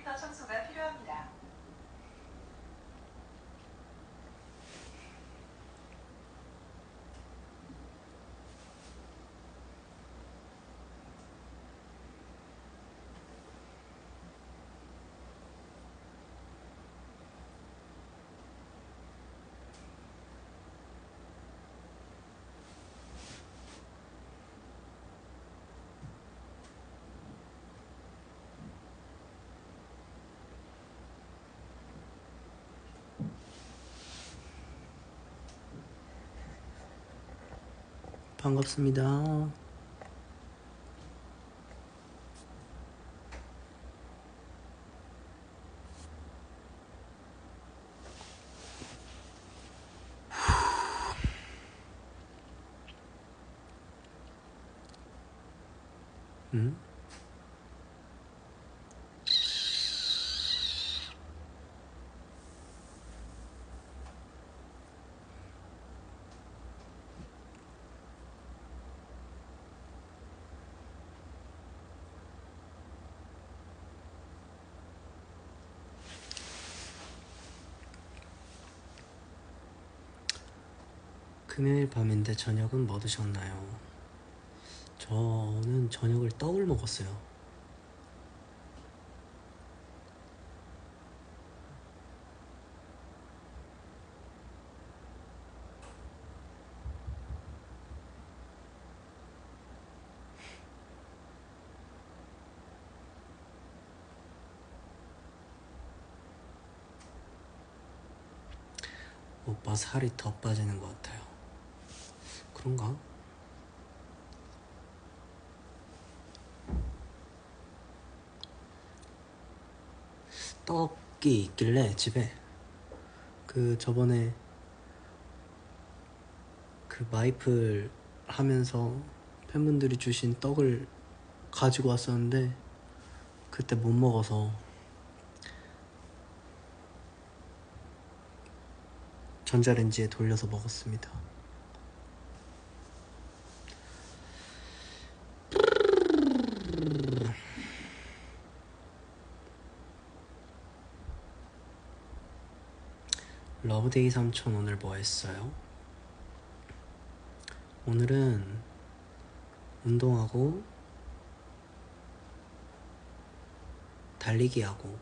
필터 청소가 필요합니다. 반갑습니다. 응? 금요일 밤인데 저녁은 뭐 드셨나요? 저는 저녁을 떡을 먹었어요. 오빠 살이 더 빠지는 것 같아요. 그런가? 떡이 있길래 집에 저번에 마이플 하면서 팬분들이 주신 떡을 가지고 왔었는데 그때 못 먹어서 전자레인지에 돌려서 먹었습니다. 러브데이 삼촌 오늘 뭐 했어요? 오늘은 운동하고 달리기하고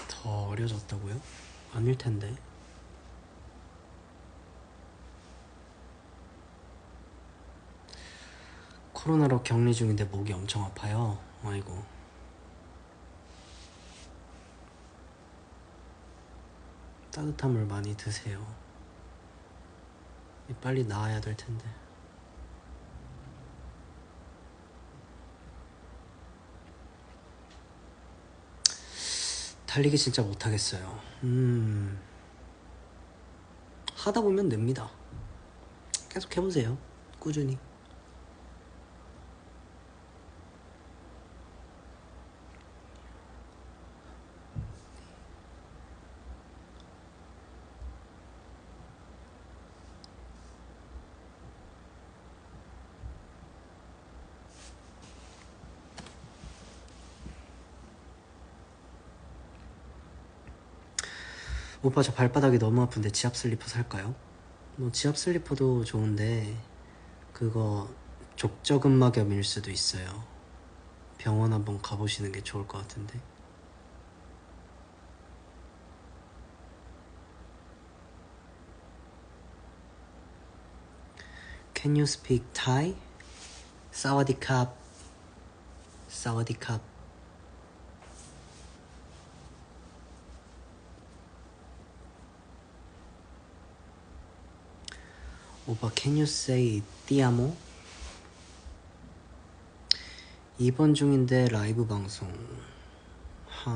더 어려졌다고요? 아닐 텐데. 코로나로 격리 중인데 목이 엄청 아파요. 아이고. 따뜻한 물 많이 드세요. 빨리 나아야 될 텐데. 달리기 진짜 못하겠어요. 하다 보면 됩니다. 계속 해보세요. 꾸준히. 오빠 저 발바닥이 너무 아픈데 지압 슬리퍼 살까요? 뭐 지압 슬리퍼도 좋은데 그거 족저근막염일 수도 있어요. 병원 한번 가보시는 게 좋을 것 같은데. Can you speak Thai? 사와디캅. 사와디캅. 오빠 can you say 띠아모? 2번 중인데 라이브 방송.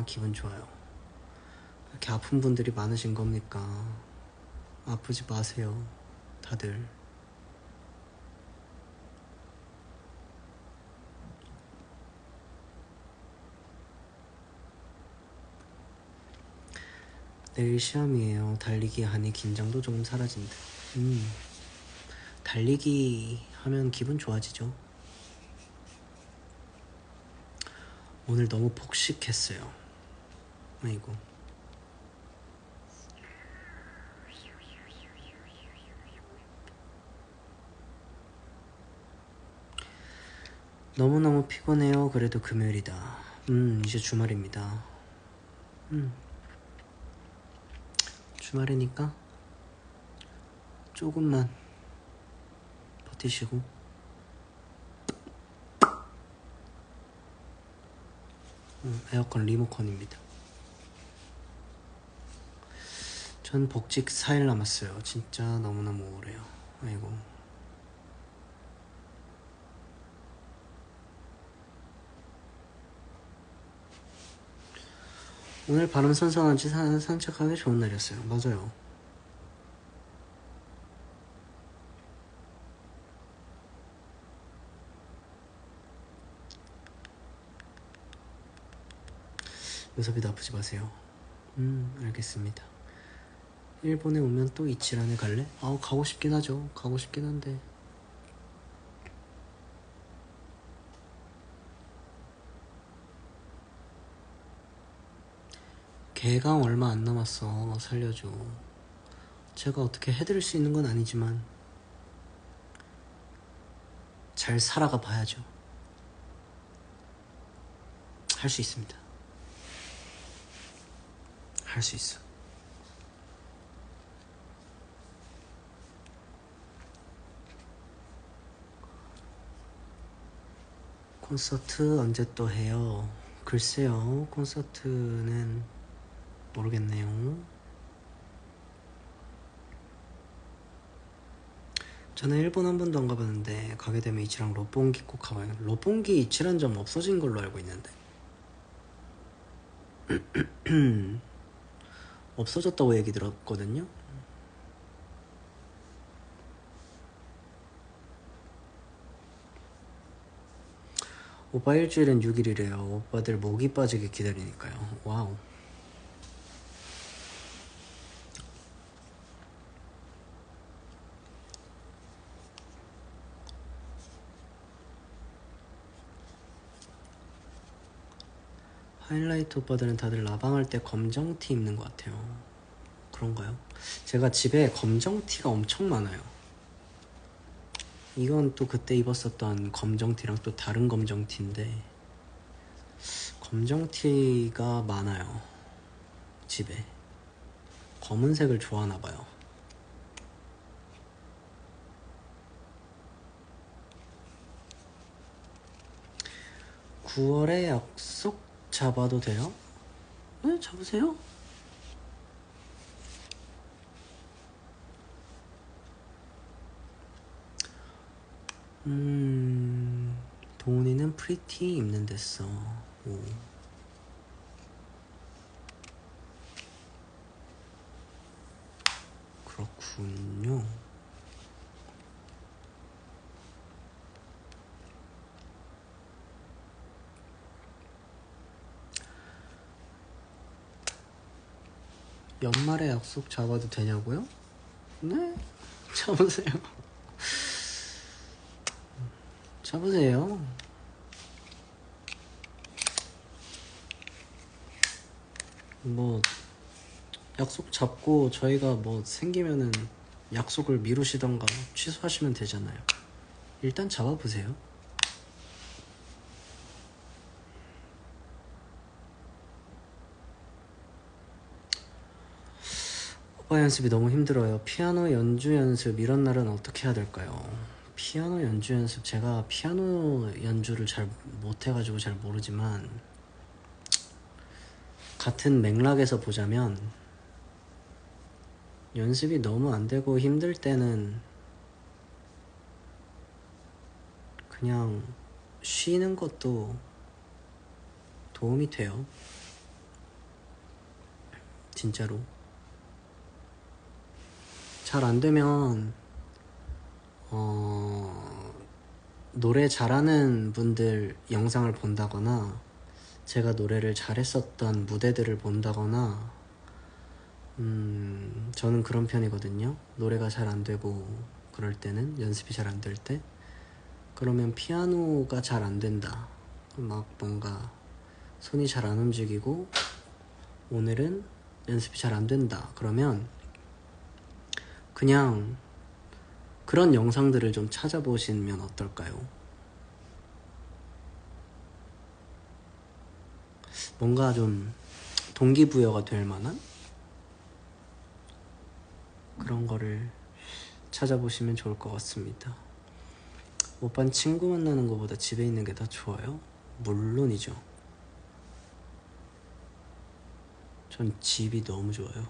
기분 좋아요. 이렇게 아픈 분들이 많으신 겁니까? 아프지 마세요, 다들. 내일 시험이에요. 달리기 하니 긴장도 조금 사라진다. 달리기 하면 기분 좋아지죠. 오늘 너무 폭식했어요. 아이고. 너무너무 피곤해요. 그래도 금요일이다. 이제 주말입니다. 주말이니까 조금만 버티시고. 에어컨 리모컨입니다. 전 복직 4일 남았어요. 진짜 너무너무 오래요. 아이고. 오늘 바람 선선한지 산책하기 좋은 날이었어요. 맞아요. 요섭이도 아프지 마세요. 알겠습니다. 일본에 오면 또 이치란에 갈래? 가고 싶긴 하죠. 가고 싶긴 한데 개강 얼마 안 남았어. 살려줘. 제가 어떻게 해드릴 수 있는 건 아니지만 잘 살아가 봐야죠. 할 수 있습니다. 할 수 있어. 콘서트 언제 또 해요? 글쎄요. 콘서트는 모르겠네요. 저는 일본 한 번도 안 가봤는데 가게 되면 이치랑 롯본기 꼭 가봐요. 롯본기 이치란점 없어진 걸로 알고 있는데 없어졌다고 얘기 들었거든요. 오빠 일주일엔 6일이래요. 오빠들 목이 빠지게 기다리니까요. 와우. 하이라이트 오빠들은 다들 라방할 때 검정티 입는 것 같아요. 그런가요? 제가 집에 검정티가 엄청 많아요. 이건 또 그때 입었었던 검정티랑 또 다른 검정티인데 검정티가 많아요. 집에. 검은색을 좋아하나봐요. (9월에) 약속 잡아도 돼요? 네, 잡으세요. 도훈이는 프리티 입는 데써. 오. 그렇군요. 연말에 약속 잡아도 되냐고요? 네, 잡으세요. 잡으세요. 뭐 약속 잡고 저희가 뭐 생기면은 약속을 미루시던가 취소하시면 되잖아요. 일단 잡아보세요. 오빠 연습이 너무 힘들어요. 피아노 연주 연습 이런 날은 어떻게 해야 될까요? 피아노 연주 연습, 제가 피아노 연주를 잘 못해가지고 잘 모르지만 같은 맥락에서 보자면 연습이 너무 안 되고 힘들 때는 그냥 쉬는 것도 도움이 돼요. 진짜로. 잘 안 되면 노래 잘하는 분들 영상을 본다거나 제가 노래를 잘했었던 무대들을 본다거나 저는 그런 편이거든요. 노래가 잘 안 되고 그럴 때는, 연습이 잘 안 될 때, 그러면 피아노가 잘 안 된다, 막 뭔가 손이 잘 안 움직이고 오늘은 연습이 잘 안 된다, 그러면 그냥 그런 영상들을 좀 찾아보시면 어떨까요? 뭔가 좀 동기부여가 될 만한 그런 거를 찾아보시면 좋을 것 같습니다. 오빤 친구 만나는 것보다 집에 있는 게 더 좋아요? 물론이죠. 전 집이 너무 좋아요.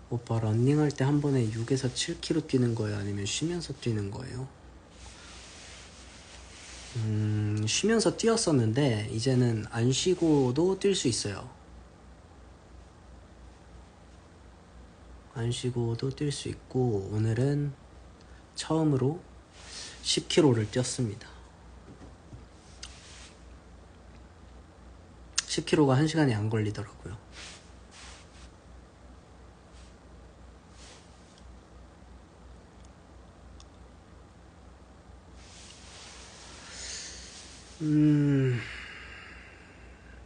오빠 런닝할 때 한 번에 6에서 7km 뛰는 거예요? 아니면 쉬면서 뛰는 거예요? 쉬면서 뛰었었는데 이제는 안 쉬고도 뛸 수 있어요. 안 쉬고도 뛸 수 있고, 오늘은 처음으로 10km를 뛰었습니다. 10km가 1시간이 안 걸리더라고요.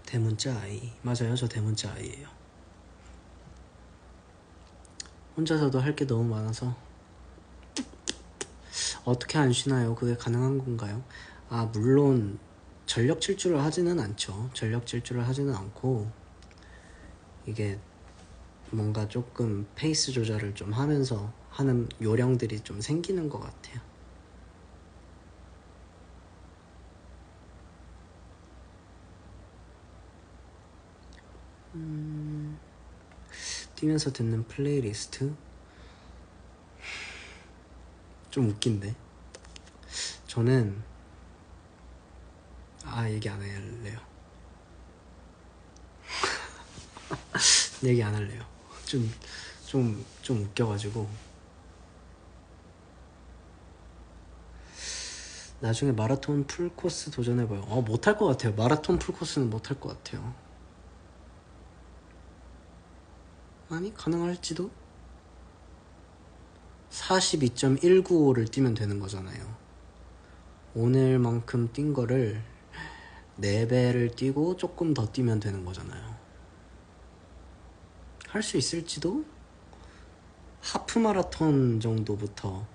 대문자 아이. 맞아요, 저 대문자 아이예요. 혼자서도 할 게 너무 많아서. 어떻게 안 쉬나요? 그게 가능한 건가요? 아, 물론 전력 질주를 하지는 않죠. 전력 질주를 하지는 않고, 이게 뭔가 조금 페이스 조절을 좀 하면서 하는 요령들이 좀 생기는 것 같아요. 뛰면서 듣는 플레이리스트? 좀 웃긴데. 저는 얘기 안 할래요. 얘기 안 할래요. 좀 웃겨가지고. 나중에 마라톤 풀코스 도전해봐요. 못할 것 같아요. 마라톤 풀코스는 못할 것 같아요. 아니, 가능할지도? 42.195를 뛰면 되는 거잖아요. 오늘만큼 뛴 거를 4배를 뛰고 조금 더 뛰면 되는 거잖아요. 할 수 있을지도? 하프 마라톤 정도부터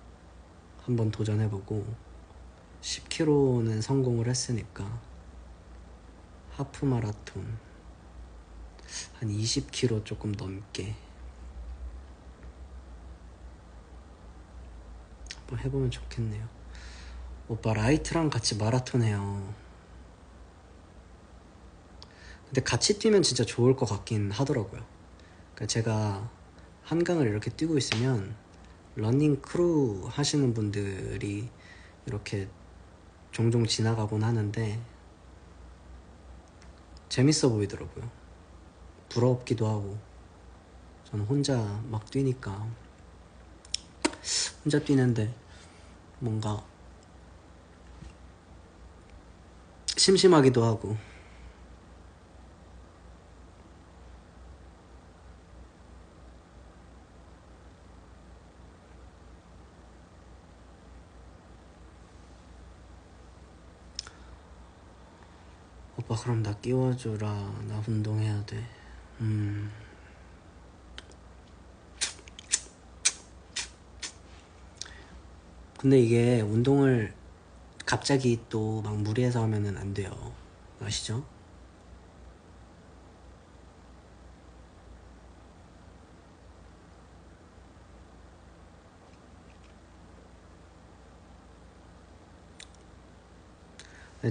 한번 도전해보고, 10km는 성공을 했으니까 하프 마라톤 한 20km 조금 넘게 한번 해보면 좋겠네요. 오빠 라이트랑 같이 마라톤 해요. 근데 같이 뛰면 진짜 좋을 것 같긴 하더라고요. 그러니까 제가 한강을 이렇게 뛰고 있으면 러닝 크루 하시는 분들이 이렇게 종종 지나가곤 하는데 재밌어 보이더라고요. 부럽기도 하고. 저는 혼자 막 뛰니까, 혼자 뛰는데 뭔가 심심하기도 하고. 오빠 그럼 나 끼워주라. 나 운동해야 돼. 근데 이게 운동을 갑자기 또 막 무리해서 하면은 안 돼요. 아시죠?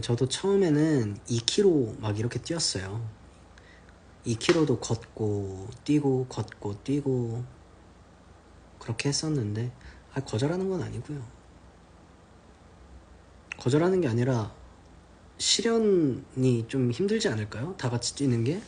저도 처음에는 2km 막 이렇게 뛰었어요. 2km도 걷고 뛰고 걷고 뛰고 그렇게 했었는데, 거절하는 건 아니고요. 거절하는 게 아니라 실현이 좀 힘들지 않을까요? 다 같이 뛰는 게?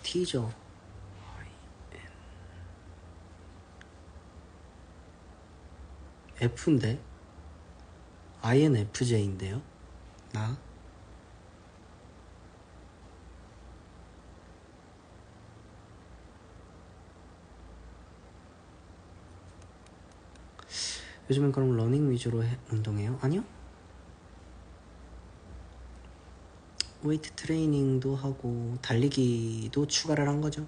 T죠. F인데 INFJ인데요. 나 요즘엔 그럼 러닝 위주로 운동해요? 아니요. 웨이트 트레이닝도 하고 달리기도 추가를 한 거죠.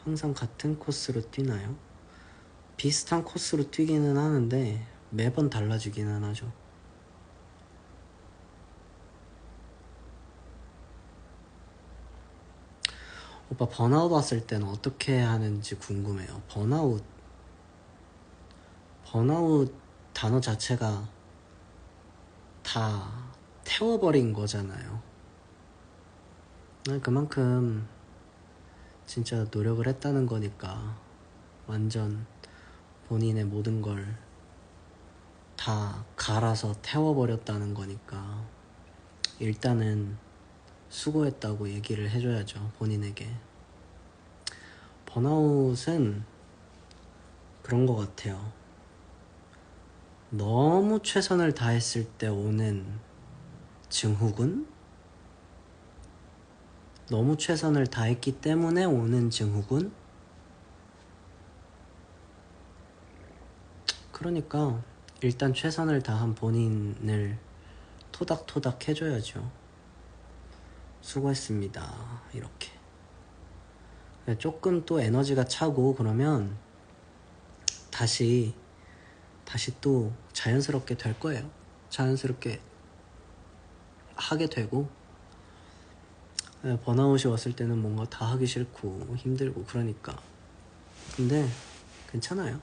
항상 같은 코스로 뛰나요? 비슷한 코스로 뛰기는 하는데 매번 달라지기는 하죠. 오빠 번아웃 왔을 때는 어떻게 하는지 궁금해요. 번아웃 단어 자체가 다 태워버린 거잖아요. 그만큼 진짜 노력을 했다는 거니까 완전 본인의 모든 걸 다 갈아서 태워버렸다는 거니까 일단은 수고했다고 얘기를 해줘야죠, 본인에게. 번아웃은 그런 것 같아요. 너무 최선을 다했을 때 오는 증후군? 너무 최선을 다했기 때문에 오는 증후군? 그러니까 일단 최선을 다한 본인을 토닥토닥 해줘야죠. 수고했습니다. 이렇게. 조금 또 에너지가 차고 그러면 다시 또 자연스럽게 될 거예요. 자연스럽게 하게 되고, 번아웃이 왔을 때는 뭔가 다 하기 싫고 힘들고 그러니까. 근데 괜찮아요.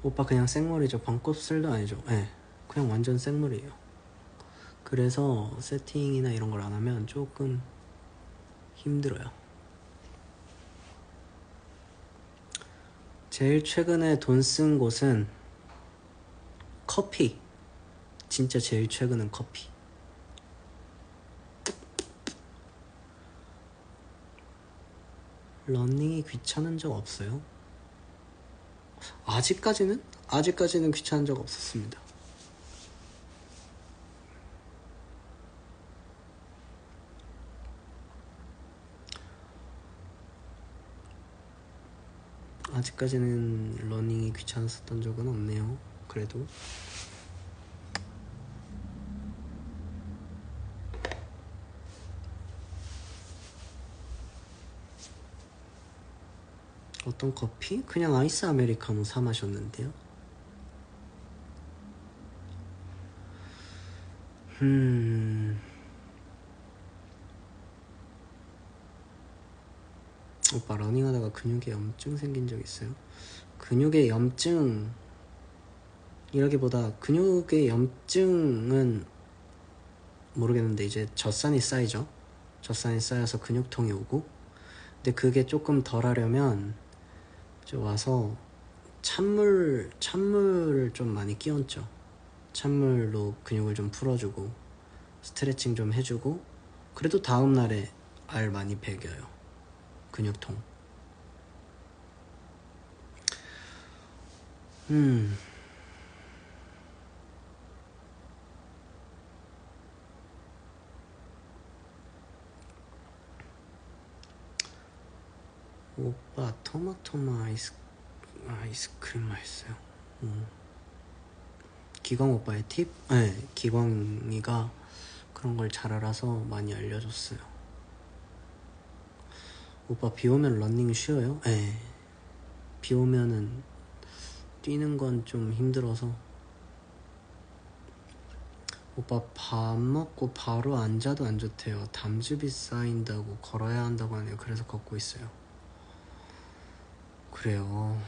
오빠 그냥 생머리죠. 반곱슬도 아니죠. 네, 그냥 완전 생머리예요. 그래서 세팅이나 이런 걸 안 하면 조금 힘들어요. 제일 최근에 돈 쓴 곳은 커피. 진짜 제일 최근은 커피. 러닝이 귀찮은 적 없어요? 아직까지는 귀찮은 적 없었습니다. 아직까지는 러닝이 귀찮았었던 적은 없네요. 그래도 어떤 커피? 그냥 아이스 아메리카노 사 마셨는데요. 오빠 러닝하다가 근육에 염증 생긴 적 있어요? 근육에 염증이라기보다 근육의 염증은 모르겠는데 이제 젖산이 쌓이죠. 젖산이 쌓여서 근육통이 오고, 근데 그게 조금 덜 하려면 이제 와서 찬물을 좀 많이 끼얹죠. 찬물로 근육을 좀 풀어주고 스트레칭 좀 해주고, 그래도 다음날에 알 많이 배겨요. 근육통. 오빠 토마토마 아이스크림 맛있어요. 기광 오빠의 팁? 네, 기광이가 그런 걸 잘 알아서 많이 알려줬어요. 오빠 비 오면 러닝 쉬어요? 네, 비 오면은 뛰는 건 좀 힘들어서. 오빠 밥 먹고 바로 앉아도 안 좋대요. 담즙이 쌓인다고 걸어야 한다고 하네요. 그래서 걷고 있어요. 그래요.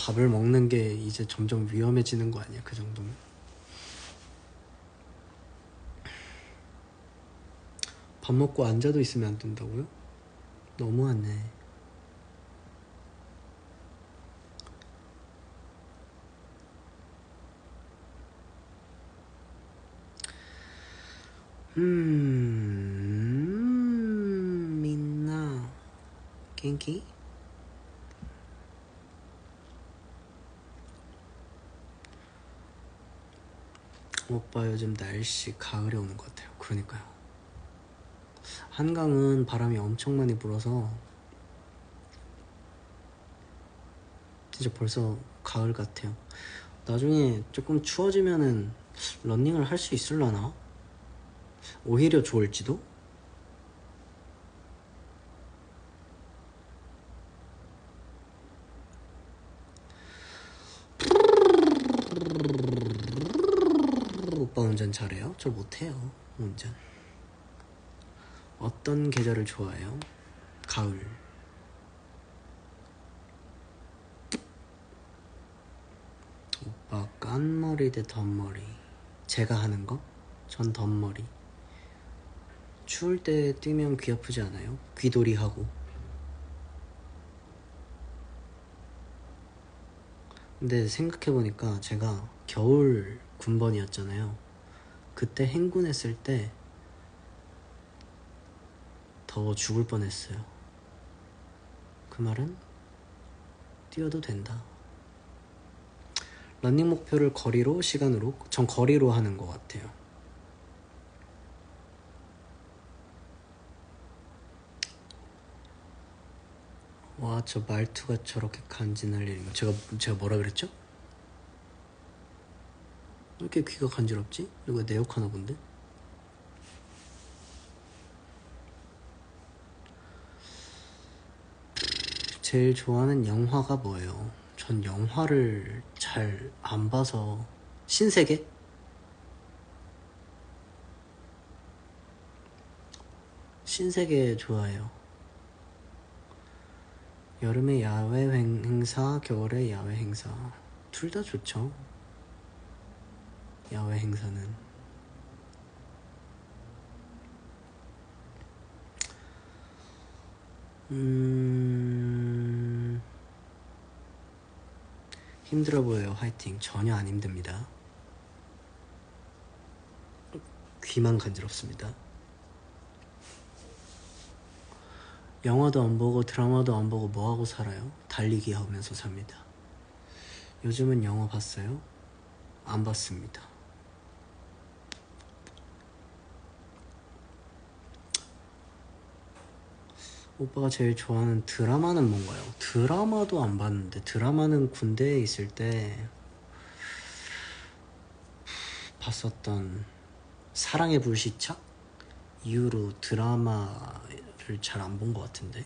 밥을 먹는 게 이제 점점 위험해지는 거 아니야? 그 정도면. 밥 먹고 앉아도 있으면 안 된다고요? 너무하네. 민나 겐키? 오빠 요즘 날씨 가을에 오는 것 같아요. 그러니까요. 한강은 바람이 엄청 많이 불어서 진짜 벌써 가을 같아요. 나중에 조금 추워지면은 러닝을 할 수 있을라나? 오히려 좋을지도? 오빠 운전 잘해요? 저 못해요 운전. 어떤 계절을 좋아해요? 가을. 오빠 깐머리 대 덧머리. 제가 하는 거? 전 덧머리. 추울 때 뛰면 귀 아프지 않아요? 귀돌이 하고. 근데 생각해보니까 제가 겨울 군번이었잖아요. 그때 행군했을 때 더워 죽을 뻔했어요. 그 말은 뛰어도 된다. 러닝 목표를 거리로, 시간으로? 전 거리로 하는 것 같아요. 와, 저 말투가 저렇게 간지날 일인가? 제가 뭐라 그랬죠? 왜 이렇게 귀가 간지럽지? 누가 내 욕하나 본데? 제일 좋아하는 영화가 뭐예요? 전 영화를 잘 안 봐서. 신세계? 신세계 좋아해요. 여름에 야외 행사, 겨울에 야외 행사. 둘 다 좋죠. 야외 행사는. 힘들어 보여요. 화이팅. 전혀 안 힘듭니다. 귀만 간지럽습니다. 영화도 안 보고 드라마도 안 보고 뭐하고 살아요? 달리기 하면서 삽니다. 요즘은 영화 봤어요? 안 봤습니다. 오빠가 제일 좋아하는 드라마는 뭔가요? 드라마도 안 봤는데. 드라마는 군대에 있을 때 봤었던 사랑의 불시착 이후로 드라마를 잘 안 본 것 같은데.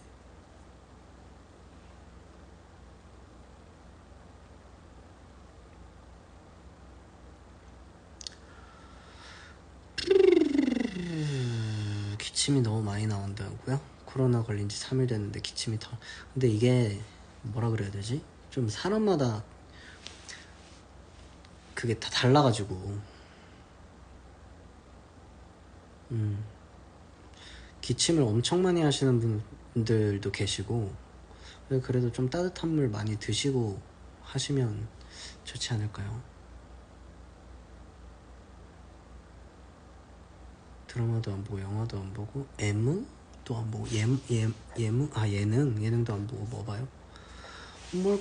기침이 너무 많이 나온다고요? 코로나 걸린 지 3일 됐는데 기침이 더. 근데 이게 뭐라 그래야 되지? 좀 사람마다 그게 다 달라가지고. 기침을 엄청 많이 하시는 분들도 계시고. 그래도 좀 따뜻한 물 많이 드시고 하시면 좋지 않을까요? 드라마도 안 보고 영화도 안 보고 예능도 안 보고 예능도 안 보고 뭐 봐요? 뭘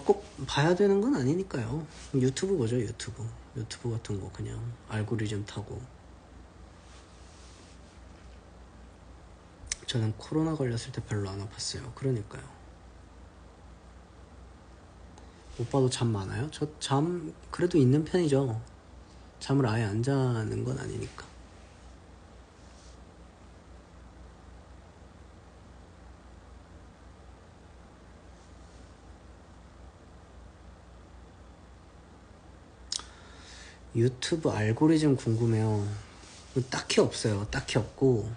꼭 봐야 되는 건 아니니까요. 유튜브 보죠. 유튜브 같은 거 그냥 알고리즘 타고. 저는 코로나 걸렸을 때 별로 안 아팠어요. 그러니까요. 오빠도 잠 많아요? 저 잠 그래도 있는 편이죠. 잠을 아예 안 자는 건 아니니까. 유튜브 알고리즘 궁금해요. 딱히 없어요. 딱히 없고.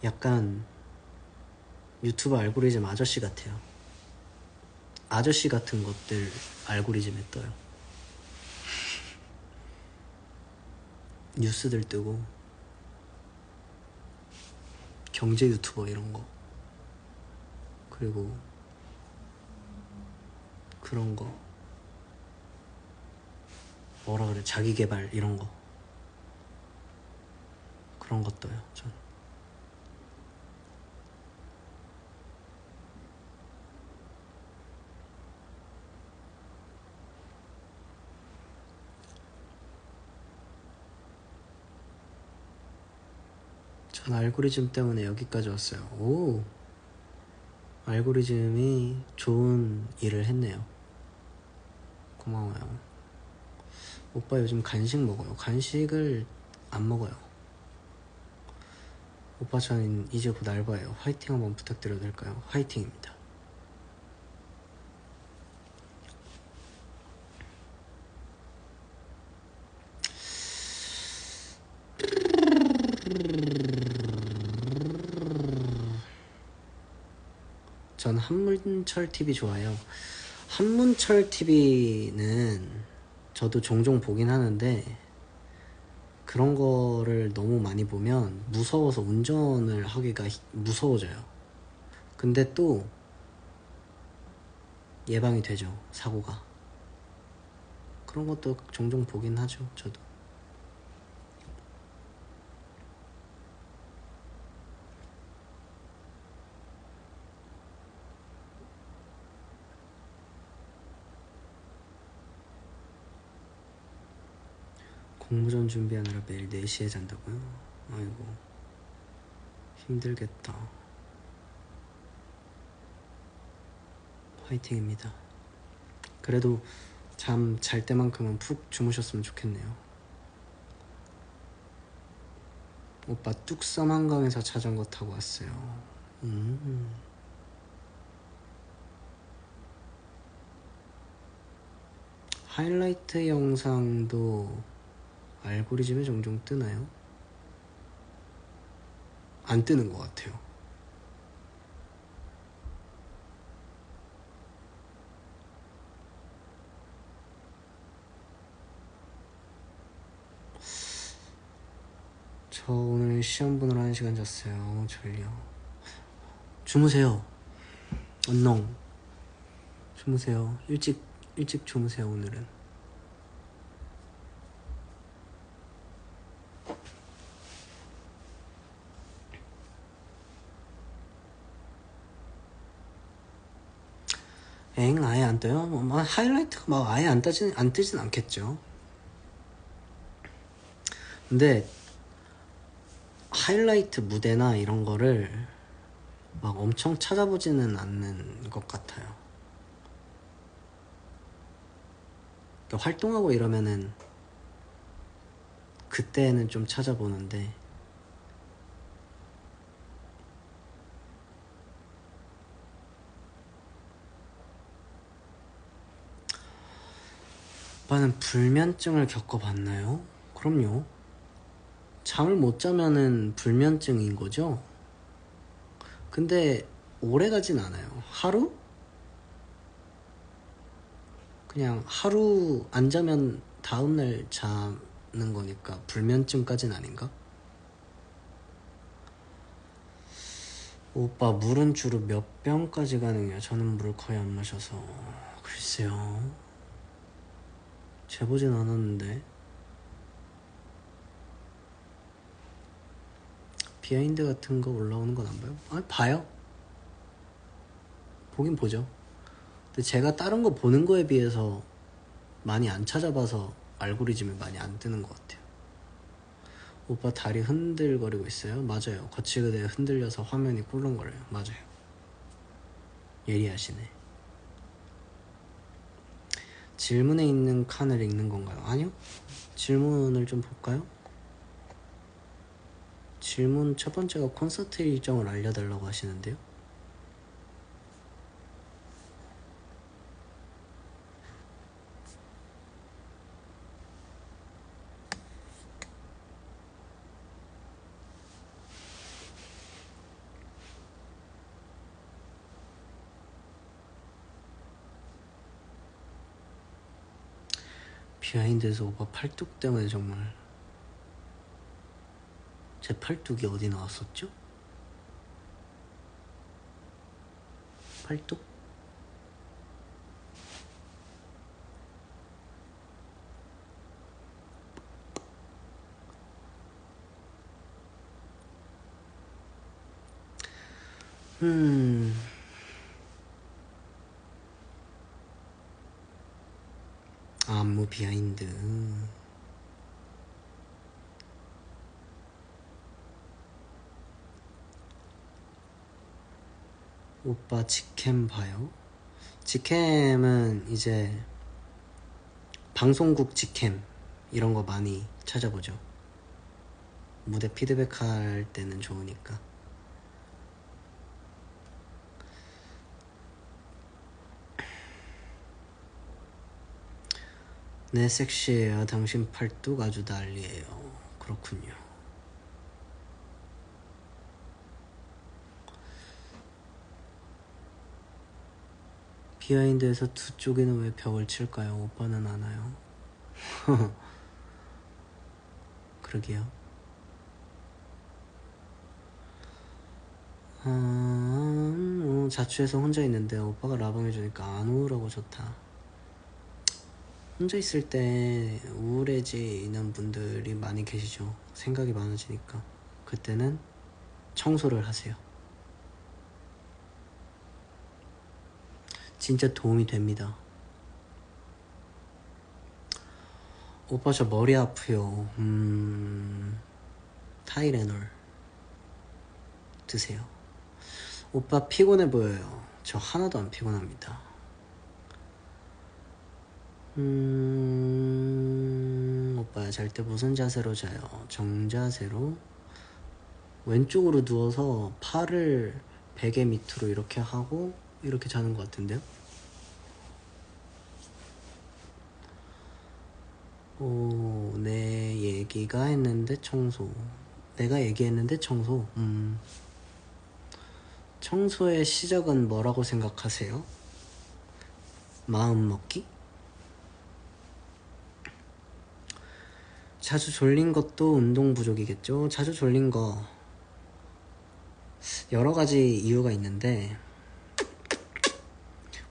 약간 유튜브 알고리즘 아저씨 같아요. 아저씨 같은 것들 알고리즘에 떠요. 뉴스들 뜨고 경제 유튜버 이런 거, 그리고 그런 거 뭐라 그래, 자기 개발 이런 거, 그런 것도요. 전 알고리즘 때문에 여기까지 왔어요. 오, 알고리즘이 좋은 일을 했네요. 고마워요. 오빠 요즘 간식 먹어요? 간식을 안 먹어요. 오빠 저는 이제 곧 알바예요. 화이팅 한번 부탁드려도 될까요? 화이팅입니다. 전 한문철 TV 좋아해요. 한문철 TV는 저도 종종 보긴 하는데 그런 거를 너무 많이 보면 무서워서 운전을 하기가 무서워져요. 근데 또 예방이 되죠, 사고가. 그런 것도 종종 보긴 하죠, 저도. 공모전 준비하느라 매일 4시에 잔다고요? 아이고, 힘들겠다. 화이팅입니다. 그래도 잠 잘 때만큼은 푹 주무셨으면 좋겠네요. 오빠 뚝섬 한강에서 자전거 타고 왔어요. 하이라이트 영상도 알고리즘에 종종 뜨나요? 안 뜨는 것 같아요. 저 오늘 시험 보느라 1시간 잤어요. 졸려. 주무세요. 언농. 주무세요. 일찍 주무세요, 오늘은. 아예 안 떠요? 하이라이트가 막 아예 안 뜨진 않겠죠. 근데 하이라이트 무대나 이런 거를 막 엄청 찾아보지는 않는 것 같아요. 그러니까 활동하고 이러면은 그때는 좀 찾아보는데 오빠는 불면증을 겪어봤나요? 그럼요. 잠을 못 자면은 불면증인 거죠? 근데 오래 가진 않아요. 하루? 그냥 하루 안 자면 다음날 자는 거니까 불면증까진 아닌가? 오빠 물은 주로 몇 병까지 가능해요? 저는 물을 거의 안 마셔서. 글쎄요, 재보진 않았는데. 비하인드 같은 거 올라오는 건 안 봐요? 아, 봐요. 보긴 보죠. 근데 제가 다른 거 보는 거에 비해서 많이 안 찾아봐서 알고리즘에 많이 안 뜨는 것 같아요. 오빠 다리 흔들거리고 있어요? 맞아요. 거치대에 흔들려서 화면이 꿀렁거려요. 맞아요. 예리하시네. 질문에 있는 칸을 읽는 건가요? 아니요. 질문을 좀 볼까요? 질문 첫 번째가 콘서트 일정을 알려달라고 하시는데요. 비하인드에서 오빠 팔뚝 때문에 정말. 제 팔뚝이 어디 나왔었죠? 팔뚝? 음. 안무 비하인드. 오빠 직캠 봐요? 직캠은 이제 방송국 직캠 이런 거 많이 찾아보죠. 무대 피드백 할 때는 좋으니까. 네, 섹시해요. 당신 팔뚝 아주 난리예요. 그렇군요. 비하인드에서 두 쪽에는 왜 벽을 칠까요? 오빠는 아나요? 그러게요. 자취해서 혼자 있는데 오빠가 라방 해주니까 안 우울하고 좋다. 혼자 있을 때 우울해지는 분들이 많이 계시죠. 생각이 많아지니까. 그때는 청소를 하세요. 진짜 도움이 됩니다. 오빠 저 머리 아프요. 타이레놀 드세요. 오빠 피곤해 보여요. 저 하나도 안 피곤합니다. 오빠야 잘 때 무슨 자세로 자요? 정자세로 왼쪽으로 누워서 팔을 베개 밑으로 이렇게 하고 이렇게 자는 것 같은데요? 오, 내 얘기가 했는데 청소. 내가 얘기했는데 청소. 청소의 시작은 뭐라고 생각하세요? 마음 먹기? 자주 졸린 것도 운동 부족이겠죠? 자주 졸린 거 여러 가지 이유가 있는데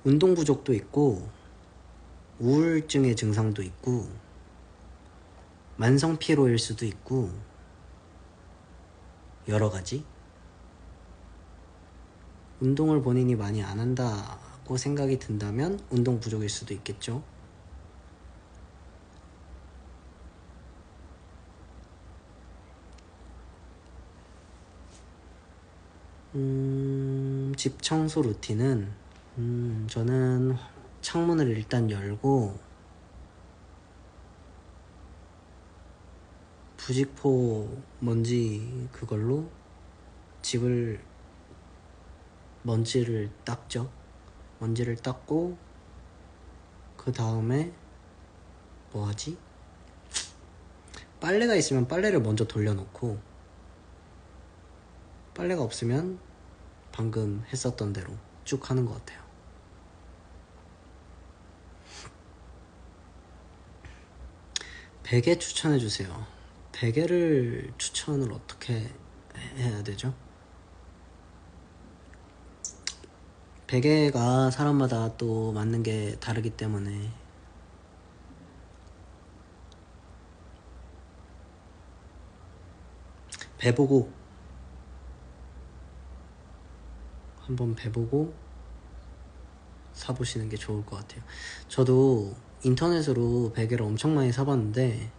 운동 부족도 있고 우울증의 증상도 있고 만성 피로일 수도 있고 여러 가지. 운동을 본인이 많이 안 한다고 생각이 든다면 운동 부족일 수도 있겠죠. 집 청소 루틴은 저는 창문을 일단 열고 부직포 먼지 그걸로 집을 먼지를 닦죠. 먼지를 닦고 그 다음에 뭐 하지? 빨래가 있으면 빨래를 먼저 돌려놓고 빨래가 없으면 방금 했었던 대로 쭉 하는 것 같아요. 베개 추천해주세요. 베개를 추천을 어떻게 해야 되죠? 베개가 사람마다 또 맞는 게 다르기 때문에 배보고 한번 배보고 사보시는 게 좋을 것 같아요. 저도 인터넷으로 베개를 엄청 많이 사봤는데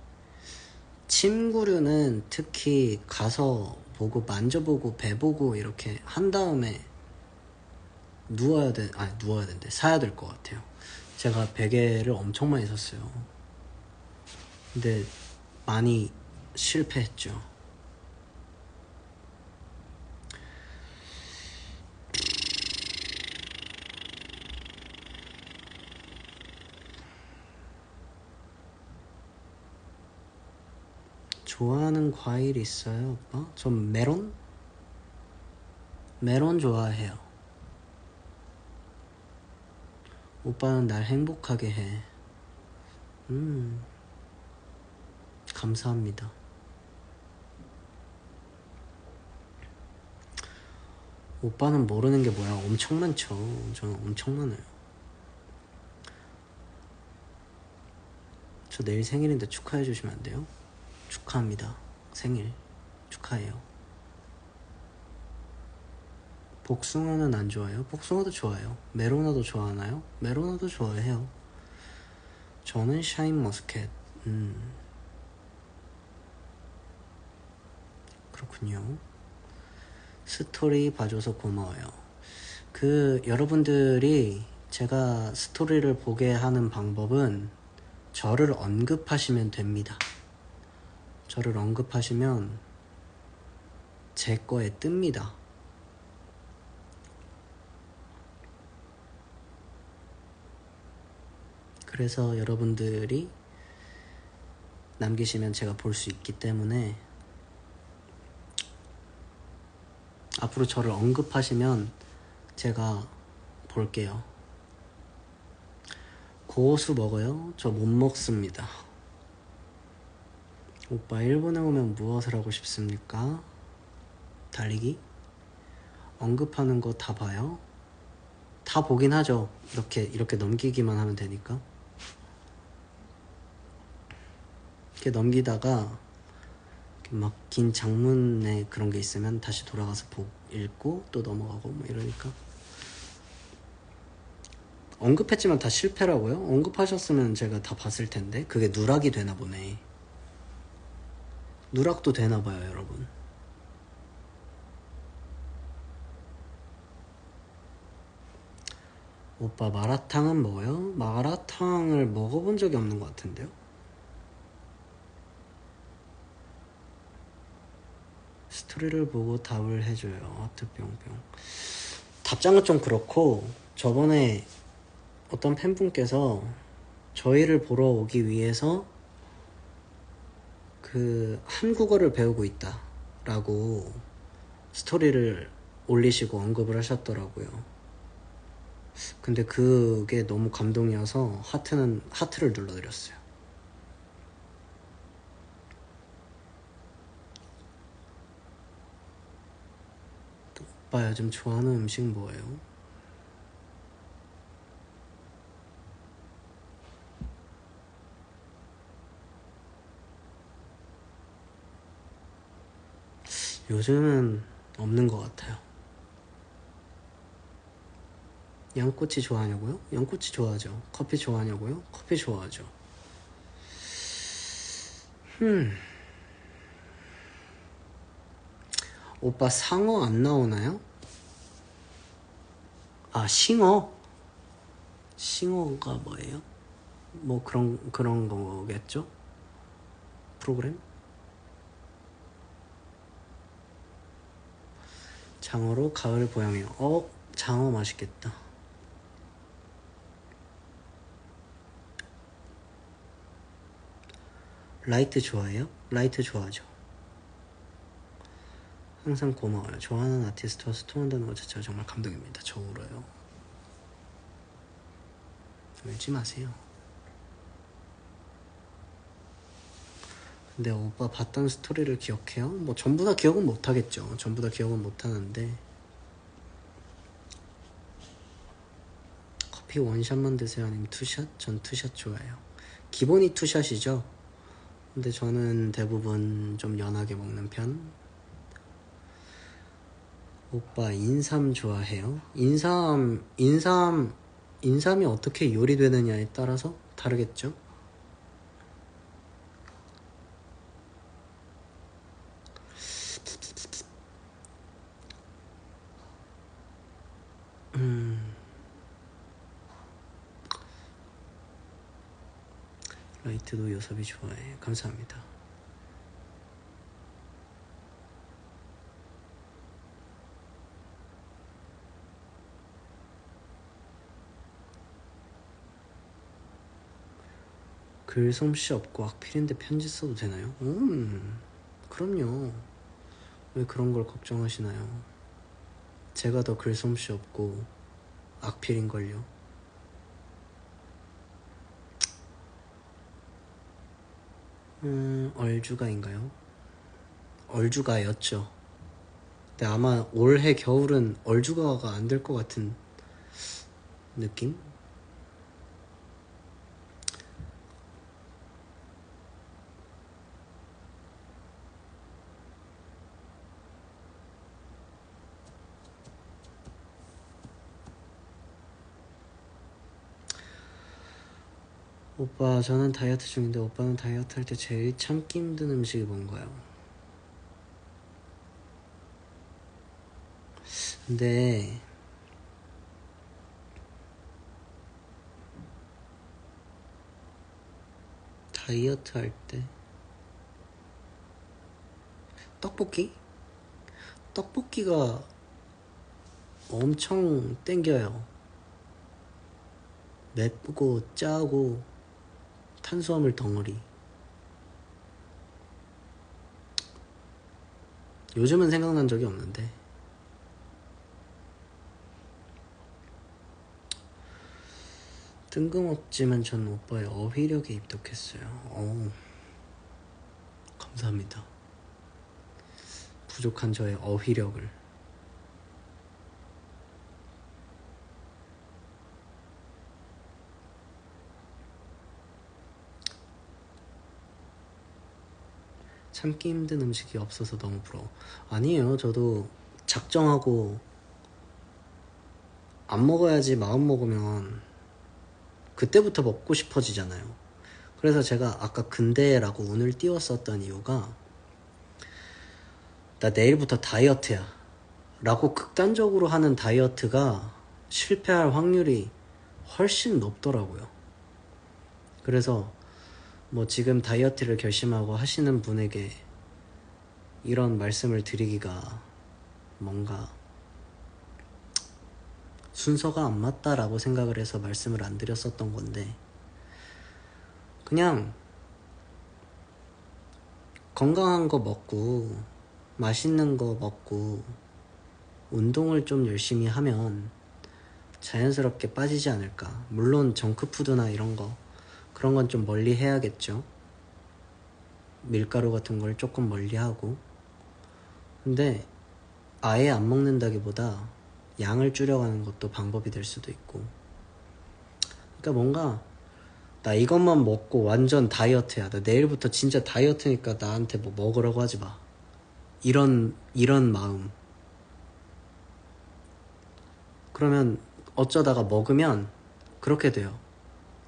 침구류는 특히 가서 보고 만져보고 배보고 이렇게 한 다음에 누워야 된대. 사야 될 것 같아요. 제가 베개를 엄청 많이 샀어요. 근데 많이 실패했죠. 좋아하는 과일 있어요, 오빠? 전 메론? 메론 좋아해요. 오빠는 날 행복하게 해. 감사합니다. 오빠는 모르는 게 뭐야? 엄청 많죠. 저는 엄청 많아요. 저 내일 생일인데 축하해 주시면 안 돼요? 축하합니다. 생일 축하해요. 복숭아는 안 좋아해요? 복숭아도 좋아해요. 메로나도 좋아하나요? 메로나도 좋아해요. 저는 샤인머스켓. 그렇군요. 스토리 봐줘서 고마워요. 여러분들이 제가 스토리를 보게 하는 방법은 저를 언급하시면 됩니다. 저를 언급하시면 제 거에 뜹니다. 그래서 여러분들이 남기시면 제가 볼 수 있기 때문에 앞으로 저를 언급하시면 제가 볼게요. 고수 먹어요? 저 못 먹습니다. 오빠 일본에 오면 무엇을 하고 싶습니까? 달리기? 언급하는 거 다 봐요? 다 보긴 하죠. 이렇게 넘기기만 하면 되니까. 이렇게 넘기다가 막 긴 장문에 그런 게 있으면 다시 돌아가서 읽고 또 넘어가고 뭐 이러니까. 언급했지만 다 실패라고요? 언급하셨으면 제가 다 봤을 텐데. 그게 누락이 되나 보네. 누락도 되나 봐요, 여러분. 오빠 마라탕은 먹어요? 마라탕을 먹어본 적이 없는 것 같은데요? 스토리를 보고 답을 해줘요. 하트 뿅뿅. 답장은 좀 그렇고, 저번에 어떤 팬분께서 저희를 보러 오기 위해서 한국어를 배우고 있다 라고 스토리를 올리시고 언급을 하셨더라고요. 근데 그게 너무 감동이어서 하트를 눌러드렸어요. 오빠 요즘 좋아하는 음식 뭐예요? 요즘은 없는 것 같아요. 양꼬치 좋아하냐고요? 양꼬치 좋아하죠. 커피 좋아하냐고요? 커피 좋아하죠. 오빠 상어 안 나오나요? 아, 싱어? 싱어가 뭐예요? 뭐 그런 거겠죠? 프로그램? 장어로 가을 보양해요. 장어 맛있겠다. 라이트 좋아해요? 라이트 좋아하죠. 항상 고마워요. 좋아하는 아티스트와 소통한다는 것 자체가 정말 감동입니다. 저 울어요. 울지 마세요. 근데 오빠 봤던 스토리를 기억해요? 뭐 전부 다 기억은 못하겠죠. 전부 다 기억은 못하는데 커피 원샷만 드세요? 아니면 투샷? 전 투샷 좋아해요. 기본이 투샷이죠. 근데 저는 대부분 좀 연하게 먹는 편. 오빠 인삼 좋아해요? 인삼이 어떻게 요리되느냐에 따라서 다르겠죠? 라이트도 요섭이 좋아해. 감사합니다. 글솜씨 없고 악필인데 편지 써도 되나요? 그럼요. 왜 그런 걸 걱정하시나요? 제가 더 글솜씨 없고 악필인걸요. 얼주가인가요? 얼주가였죠. 근데 아마 올해 겨울은 얼주가가 안 될 것 같은 느낌? 오빠, 저는 다이어트 중인데 오빠는 다이어트 할 때 제일 참기 힘든 음식이 뭔가요? 근데 다이어트 할 때 떡볶이? 떡볶이가 엄청 땡겨요. 맵고 짜고 탄수화물 덩어리. 요즘은 생각난 적이 없는데 뜬금없지만 전 오빠의 어휘력에 입덕했어요. 감사합니다. 부족한 저의 어휘력을. 참기 힘든 음식이 없어서 너무 부러워. 아니에요. 저도 작정하고 안 먹어야지 마음 먹으면 그때부터 먹고 싶어지잖아요. 그래서 제가 아까 근데라고 운을 띄웠었던 이유가 나 내일부터 다이어트야 라고 극단적으로 하는 다이어트가 실패할 확률이 훨씬 높더라고요. 그래서 뭐 지금 다이어트를 결심하고 하시는 분에게 이런 말씀을 드리기가 뭔가 순서가 안 맞다라고 생각을 해서 말씀을 안 드렸었던 건데, 그냥 건강한 거 먹고 맛있는 거 먹고 운동을 좀 열심히 하면 자연스럽게 빠지지 않을까. 물론 정크푸드나 이런 거, 그런 건 좀 멀리 해야겠죠. 밀가루 같은 걸 조금 멀리 하고. 근데 아예 안 먹는다기보다 양을 줄여가는 것도 방법이 될 수도 있고. 그러니까 뭔가 나 이것만 먹고 완전 다이어트야, 나 내일부터 진짜 다이어트니까 나한테 뭐 먹으라고 하지 마, 이런 마음. 그러면 어쩌다가 먹으면 그렇게 돼요.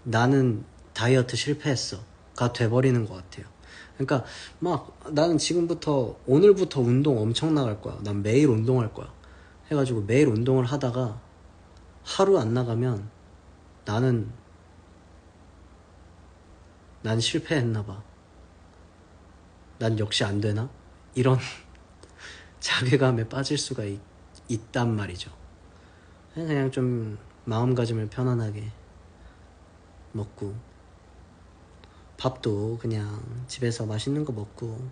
나는 다이어트 실패했어가 돼버리는 것 같아요. 그러니까 막 나는 지금부터 오늘부터 운동 엄청 나갈 거야, 난 매일 운동할 거야 해가지고 매일 운동을 하다가 하루 안 나가면 나는 난 실패했나봐, 난 역시 안 되나, 이런 자괴감에 빠질 수가 있단 말이죠. 그냥 좀 마음가짐을 편안하게 먹고, 밥도 그냥 집에서 맛있는 거 먹고.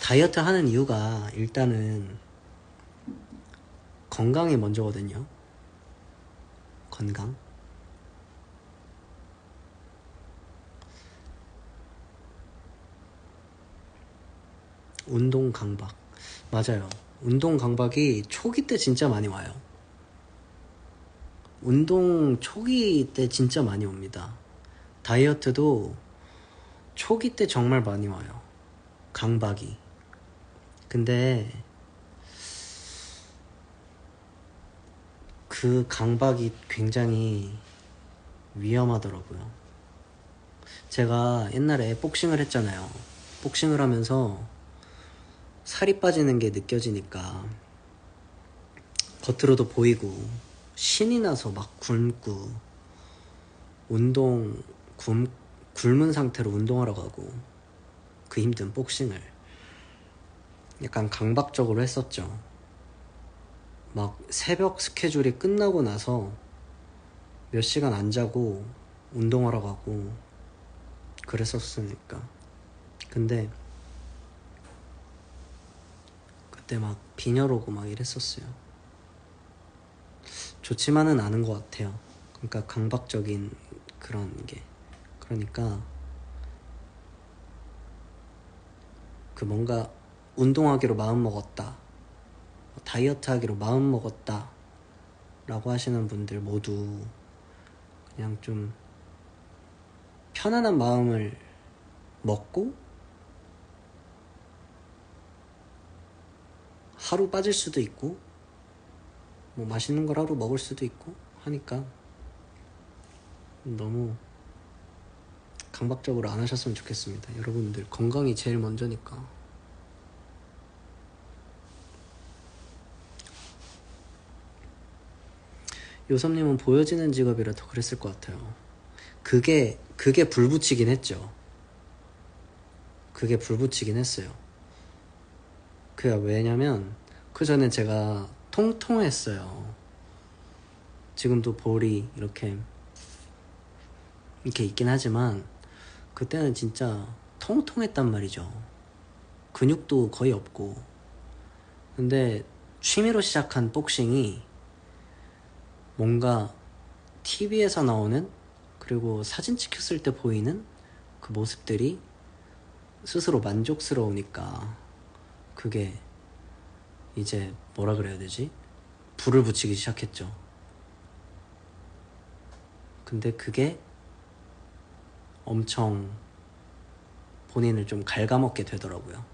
다이어트 하는 이유가 일단은 건강이 먼저거든요. 건강. 운동 강박. 맞아요. 운동 강박이 초기 때 진짜 많이 와요. 운동 초기 때 진짜 많이 옵니다. 다이어트도 초기 때 정말 많이 와요, 강박이. 근데 그 강박이 굉장히 위험하더라고요. 제가 옛날에 복싱을 했잖아요. 복싱을 하면서 살이 빠지는 게 느껴지니까 겉으로도 보이고 신이 나서 막 굶고 굶은 상태로 운동하러 가고, 그 힘든 복싱을 약간 강박적으로 했었죠. 막 새벽 스케줄이 끝나고 나서 몇 시간 안 자고 운동하러 가고 그랬었으니까. 근데 그때 막 빈혈 오고 막 이랬었어요. 좋지만은 않은 것 같아요. 그러니까 강박적인 그런 게. 그러니까 그 뭔가 운동하기로 마음먹었다, 다이어트 하기로 마음먹었다 라고 하시는 분들 모두 그냥 좀 편안한 마음을 먹고 하루 빠질 수도 있고 뭐 맛있는 걸 하루 먹을 수도 있고 하니까 너무 강박적으로 안 하셨으면 좋겠습니다. 여러분들 건강이 제일 먼저니까. 요섭님은 보여지는 직업이라 더 그랬을 것 같아요. 그게 불붙이긴 했죠. 그게 불붙이긴 했어요. 왜냐면 그 전에 제가 통통했어요. 지금도 볼이 이렇게 있긴 하지만 그때는 진짜 통통했단 말이죠. 근육도 거의 없고. 근데 취미로 시작한 복싱이 뭔가 TV에서 나오는, 그리고 사진 찍혔을 때 보이는 그 모습들이 스스로 만족스러우니까 그게 이제 뭐라 그래야 되지? 불을 붙이기 시작했죠. 근데 그게 엄청 본인을 좀 갉아먹게 되더라고요.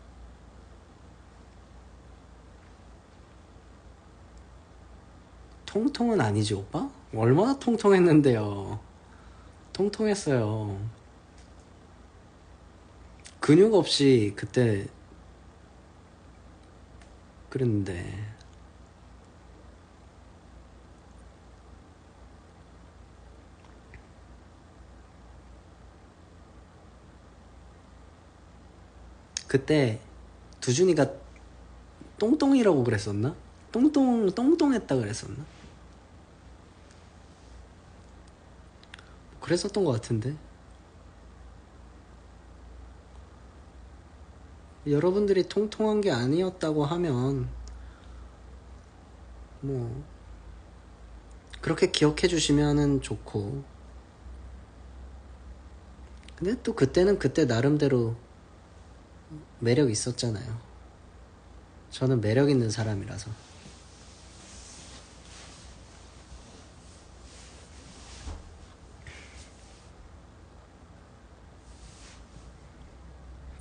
통통은 아니지 오빠? 얼마나 통통했는데요. 통통했어요. 근육 없이 그때 그랬는데. 그때 두준이가 똥똥이라고 그랬었나? 똥똥했다 그랬었나? 그랬었던 것 같은데. 여러분들이 통통한 게 아니었다고 하면 뭐 그렇게 기억해 주시면은 좋고. 근데 또 그때는 그때 나름대로 매력 있었잖아요. 저는 매력 있는 사람이라서.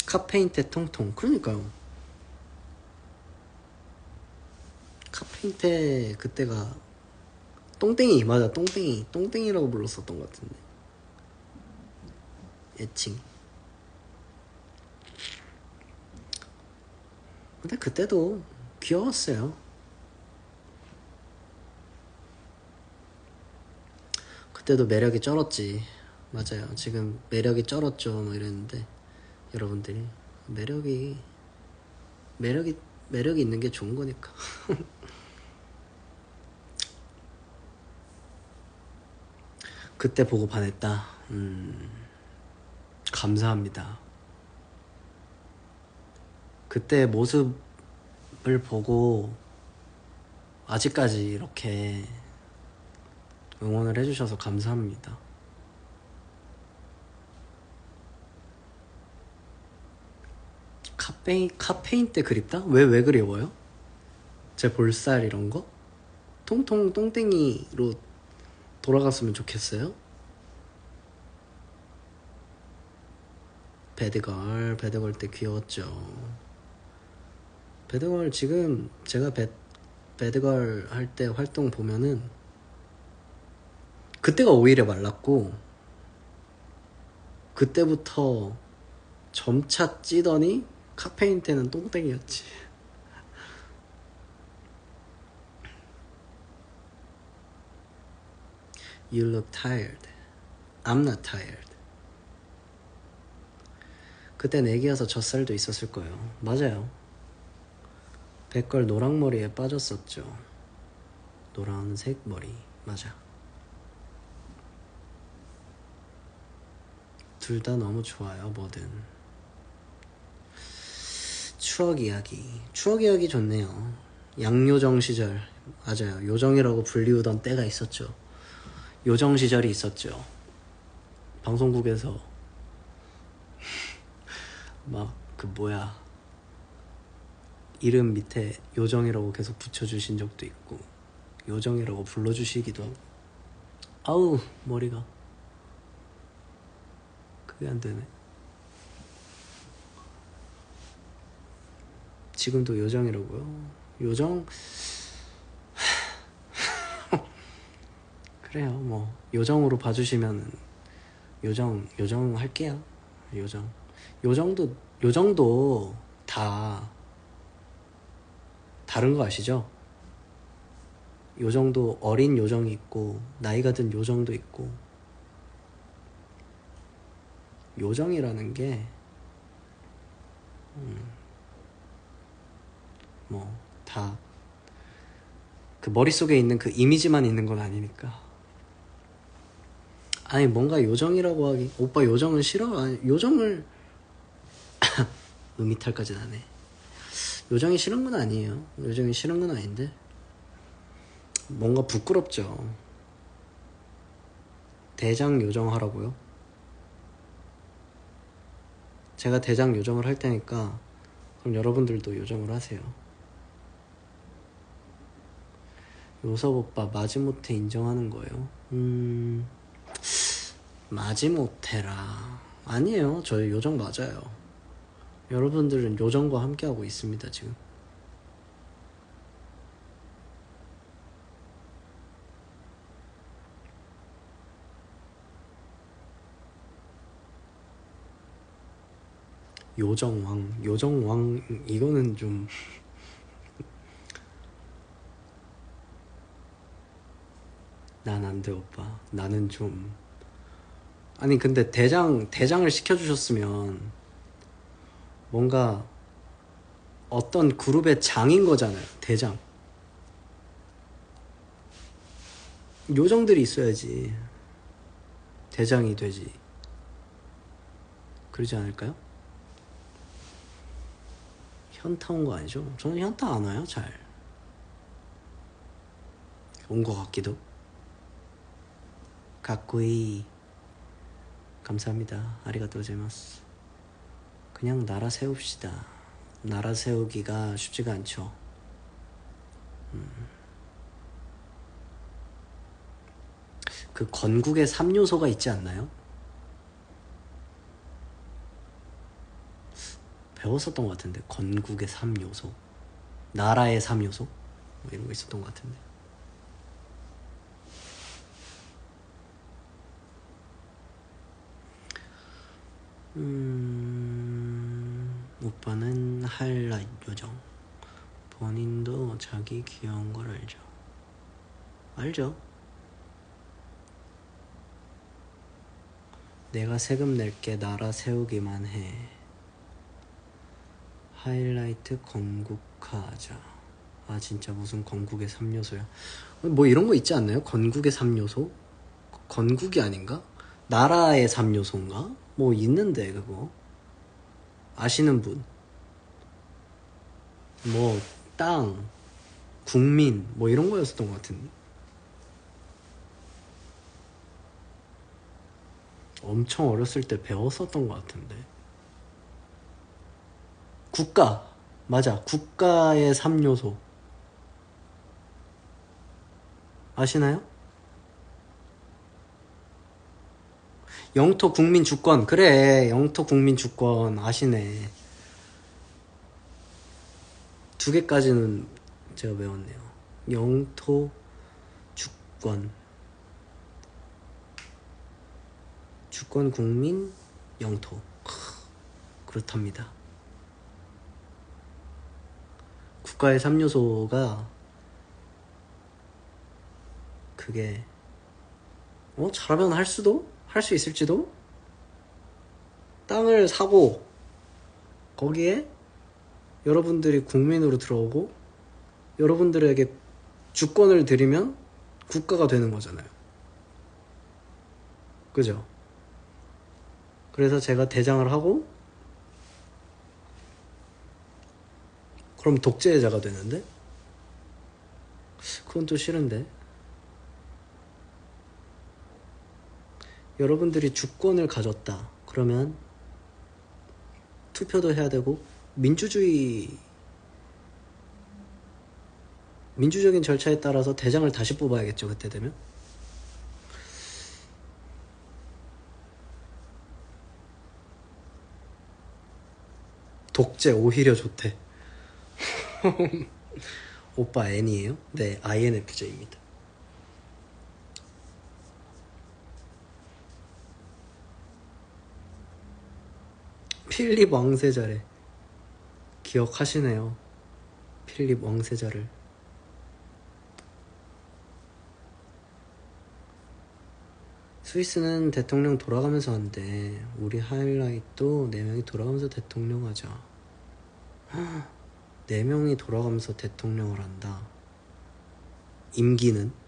카페인 때 통통. 그러니까요. 카페인 때 그때가 똥땡이, 맞아, 똥땡이라고 불렀었던 것 같은데. 애칭. 근데 그때도 귀여웠어요. 그때도 매력이 쩔었지. 맞아요. 지금 매력이 쩔었죠. 뭐 이랬는데 여러분들이 매력이 있는 게 좋은 거니까. 그때 보고 반했다. 감사합니다. 그때 모습을 보고 아직까지 이렇게 응원을 해주셔서 감사합니다. 카페인 때 그립다? 왜 그리워요? 제 볼살 이런 거? 통통 똥땡이로 돌아갔으면 좋겠어요? 배드걸 때 귀여웠죠. 배드걸 지금 제가 배드걸 할 때 활동 보면은 그때가 오히려 말랐고 그때부터 점차 찌더니 카페인 때는 똥땡이였지. You look tired. I'm not tired. 그땐 애기여서 젖살도 있었을 거예요. 맞아요. 백걸 노랑머리에 빠졌었죠. 노란색 머리. 맞아. 둘 다 너무 좋아요. 뭐든. 추억 이야기 좋네요. 양요정 시절. 맞아요. 요정이라고 불리우던 때가 있었죠. 요정 시절이 있었죠. 방송국에서 막 이름 밑에 요정이라고 계속 붙여주신 적도 있고 요정이라고 불러주시기도 하고. 아우 머리가 그게 안 되네. 지금도 요정이라고요? 요정 그래요. 뭐 요정으로 봐주시면 요정 할게요. 요정도 다 다른 거 아시죠? 요정도 어린 요정이 있고 나이가 든 요정도 있고, 요정이라는 게 뭐 다 그 머릿속에 있는 그 이미지만 있는 건 아니니까. 아니 뭔가 요정이라고 하기, 오빠 요정은 싫어? 아니, 요정을 음이탈까지 나네. 요정이 싫은 건 아니에요. 요정이 싫은 건 아닌데 뭔가 부끄럽죠. 대장 요정 하라고요? 제가 대장 요정을 할 테니까 그럼 여러분들도 요정을 하세요. 요섭 오빠 마지못해 인정하는 거예요? 마지못해라. 아니에요. 저희 요정 맞아요. 여러분들은 요정과 함께하고 있습니다 지금. 요정왕 이거는 좀 난 안 돼 오빠. 나는 좀, 아니 근데 대장을 시켜주셨으면 뭔가 어떤 그룹의 장인 거잖아요. 대장. 요정들이 있어야지 대장이 되지. 그러지 않을까요? 현타 온 거 아니죠? 저는 현타 안 와요. 잘 온 거 같기도. 가꾸이 감사합니다. 아리가또 고자이마스. 그냥 나라 세웁시다. 나라 세우기가 쉽지가 않죠. 그 건국의 3요소가 있지 않나요? 배웠었던 것 같은데. 건국의 3요소, 나라의 3요소 뭐 이런 거 있었던 것 같은데. 오빠는 할라 요정. 본인도 자기 귀여운 걸 알죠? 알죠? 내가 세금 낼게. 나라 세우기만 해. 하이라이트 건국하자. 아 진짜 무슨 건국의 3요소야. 뭐 이런 거 있지 않나요? 건국의 3요소? 건국이 아닌가? 나라의 3요소인가? 뭐 있는데 그거 아시는 분? 뭐 땅, 국민 뭐 이런 거였었던 것 같은데. 엄청 어렸을 때 배웠었던 것 같은데. 국가, 맞아. 국가의 3요소 아시나요? 영토, 국민, 주권. 그래, 영토, 국민, 주권 아시네. 두 개까지는 제가 외웠네요. 영토, 주권, 국민, 영토. 그렇답니다. 국가의 3요소가 그게 잘하면 할 수 있을지도. 땅을 사고 거기에 여러분들이 국민으로 들어오고 여러분들에게 주권을 드리면 국가가 되는 거잖아요. 그죠? 그래서 제가 대장을 하고 그럼 독재자가 되는데? 그건 또 싫은데. 여러분들이 주권을 가졌다. 그러면 투표도 해야 되고 민주적인 절차에 따라서 대장을 다시 뽑아야겠죠. 그때 되면. 독재 오히려 좋대. 오빠 N이에요? 네, INFJ입니다. 필립 왕세자래. 기억하시네요. 필립 왕세자를. 스위스는 대통령 돌아가면서 한대. 우리 하이라이트도 4명이 돌아가면서 대통령 하자. 4명이 돌아가면서 대통령을 한다. 임기는?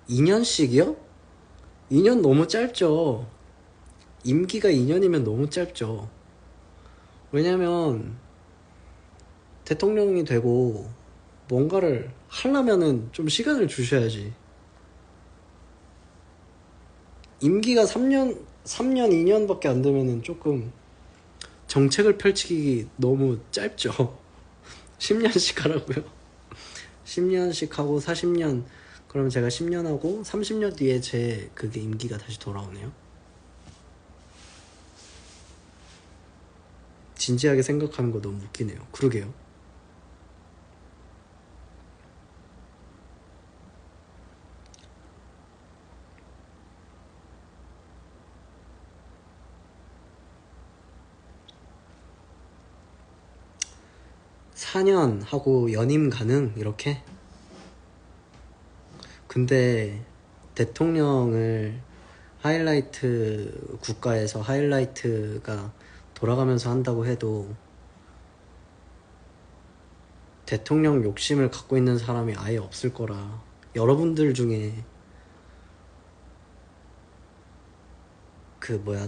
(2년씩이요) 2년 너무 짧죠. 임기가 2년이면 너무 짧죠. 왜냐면 대통령이 되고 뭔가를 하려면은 좀 시간을 주셔야지. 임기가 3년 2년밖에 안 되면은 조금 정책을 펼치기 너무 짧죠. 10년씩 하라고요. 10년씩 하고 40년, 그럼 제가 10년 하고 30년 뒤에 제 그게 임기가 다시 돌아오네요. 진지하게 생각하는 거 너무 웃기네요. 그러게요. (4년) 하고 연임 가능 이렇게. 근데 대통령을 하이라이트 국가에서 하이라이트가 돌아가면서 한다고 해도 대통령 욕심을 갖고 있는 사람이 아예 없을 거라. 여러분들 중에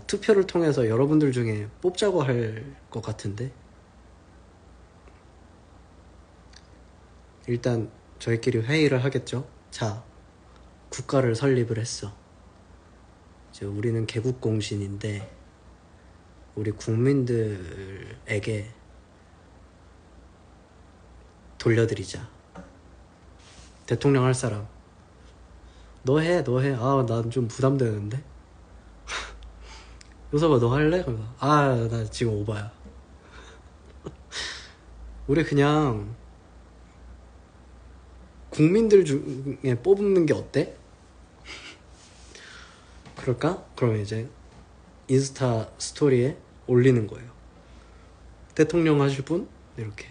투표를 통해서 여러분들 중에 뽑자고 할 것 같은데. 일단 저희끼리 회의를 하겠죠. 자, 국가를 설립을 했어. 이제 우리는 개국공신인데 우리 국민들에게 돌려드리자. 대통령 할 사람. 너 해. 아, 난 좀 부담되는데. 요서봐, 너 할래? 아, 나 지금 오바야. 우리 그냥 국민들 중에 뽑는 게 어때? 그럴까? 그럼 이제 인스타 스토리에 올리는 거예요. 대통령 하실 분? 이렇게.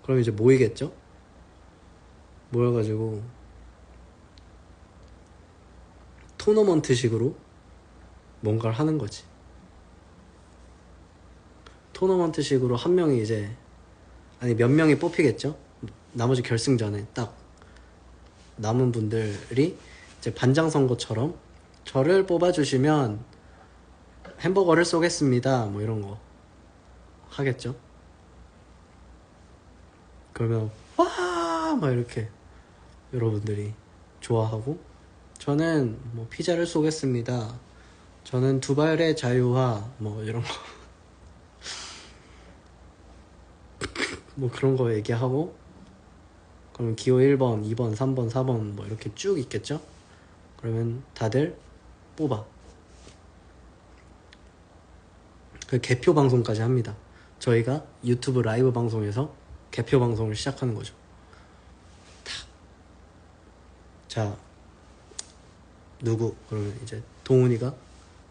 그럼 이제 모이겠죠? 모여가지고 토너먼트식으로 뭔가를 하는 거지. 토너먼트식으로 한 명이 이제, 아니 몇 명이 뽑히겠죠? 나머지 결승전에 딱 남은 분들이 이제 반장 선거처럼 저를 뽑아주시면 햄버거를 쏘겠습니다. 뭐 이런 거 하겠죠? 그러면 와! 막 이렇게 여러분들이 좋아하고, 저는 뭐 피자를 쏘겠습니다. 저는 두발의 자유화 뭐 이런 거 뭐 그런 거 얘기하고, 그러면 기호 1번, 2번, 3번, 4번 뭐 이렇게 쭉 있겠죠? 그러면 다들 뽑아. 그 개표 방송까지 합니다. 저희가 유튜브 라이브 방송에서 개표 방송을 시작하는 거죠. 자, 누구? 그러면 이제 동훈이가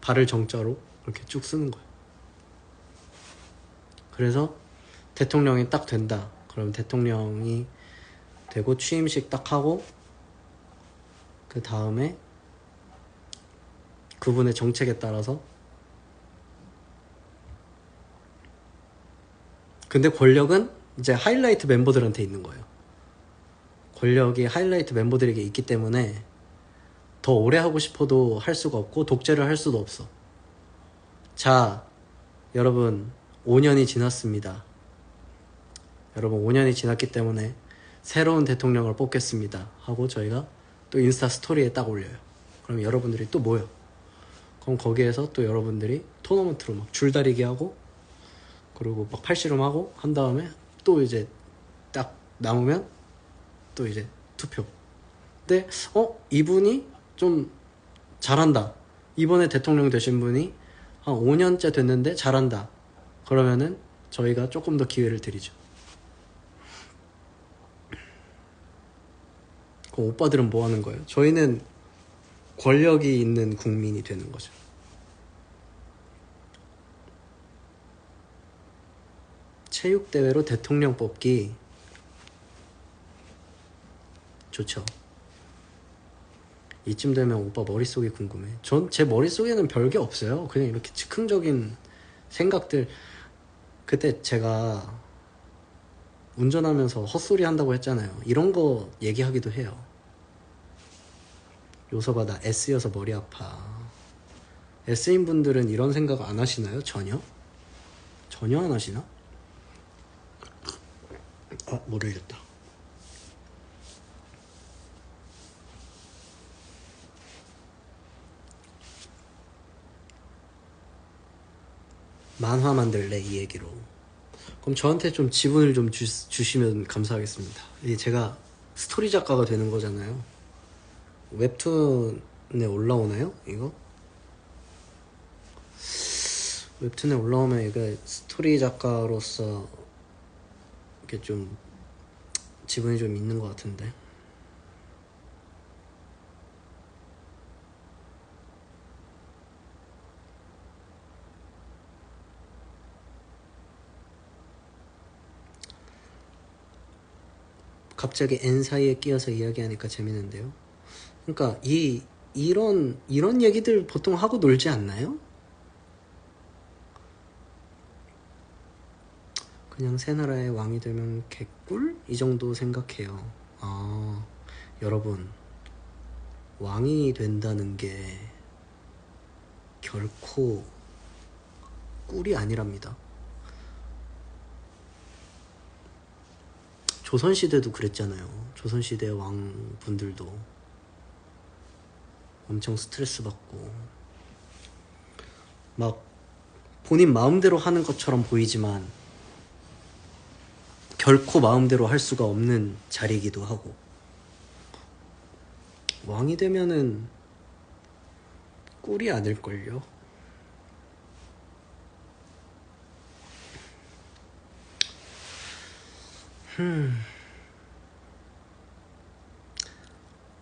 발을 정자로 이렇게 쭉 쓰는 거예요. 그래서 대통령이 딱 된다. 그럼 대통령이 되고 취임식 딱 하고, 그 다음에 그분의 정책에 따라서, 근데 권력은 이제 하이라이트 멤버들한테 있는 거예요. 권력이 하이라이트 멤버들에게 있기 때문에 더 오래 하고 싶어도 할 수가 없고 독재를 할 수도 없어. 자, 여러분 5년이 지났습니다. 여러분 5년이 지났기 때문에 새로운 대통령을 뽑겠습니다 하고 저희가 또 인스타 스토리에 딱 올려요. 그럼 여러분들이 또 모여. 그럼 거기에서 또 여러분들이 토너먼트로 막 줄다리기 하고, 그리고 막 팔씨름하고 한 다음에 또 이제 딱 남으면 또 이제 투표. 근데 이분이 좀 잘한다. 이번에 대통령 되신 분이 한 5년째 됐는데 잘한다. 그러면은 저희가 조금 더 기회를 드리죠. 그럼 오빠들은 뭐 하는 거예요? 저희는 권력이 있는 국민이 되는 거죠. 체육대회로 대통령 뽑기 좋죠. 이쯤 되면 오빠 머릿속이 궁금해. 전 제 머릿속에는 별게 없어요. 그냥 이렇게 즉흥적인 생각들. 그때 제가 운전하면서 헛소리 한다고 했잖아요. 이런 거 얘기하기도 해요. 요서봐, 나 S여서 머리 아파. S인 분들은 이런 생각 안 하시나요? 전혀? 전혀 안 하시나? 아, 물 흘렸다. 만화 만들래, 이 얘기로. 그럼 저한테 좀 지분을 좀 주시면 감사하겠습니다. 이게 제가 스토리 작가가 되는 거잖아요. 웹툰에 올라오나요? 이거? 웹툰에 올라오면 이게 스토리 작가로서 이렇게 좀 지분이 좀 있는 것 같은데. 갑자기 N 사이에 끼어서 이야기하니까 재밌는데요. 그러니까 이런 얘기들 보통 하고 놀지 않나요? 그냥 새 나라의 왕이 되면 개꿀? 이 정도 생각해요. 아, 여러분, 왕이 된다는 게 결코 꿀이 아니랍니다. 조선시대도 그랬잖아요. 조선시대 왕분들도 엄청 스트레스 받고 막 본인 마음대로 하는 것처럼 보이지만 결코 마음대로 할 수가 없는 자리이기도 하고. 왕이 되면은 꿀이 아닐걸요.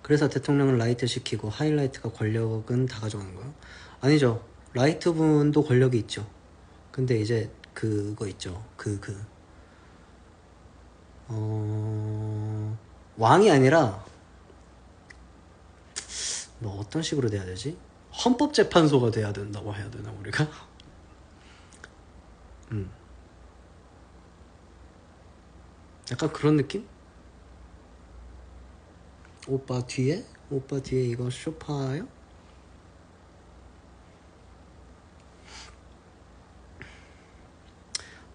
그래서 대통령은 라이트 시키고 하이라이트가 권력은 다 가져가는 거야? 아니죠. 라이트 분도 권력이 있죠. 근데 이제 그거 있죠. 왕이 아니라 뭐 어떤 식으로 돼야 되지? 헌법재판소가 돼야 된다고 해야 되나 우리가? 약간 그런 느낌? 오빠 뒤에 이거 쇼파요?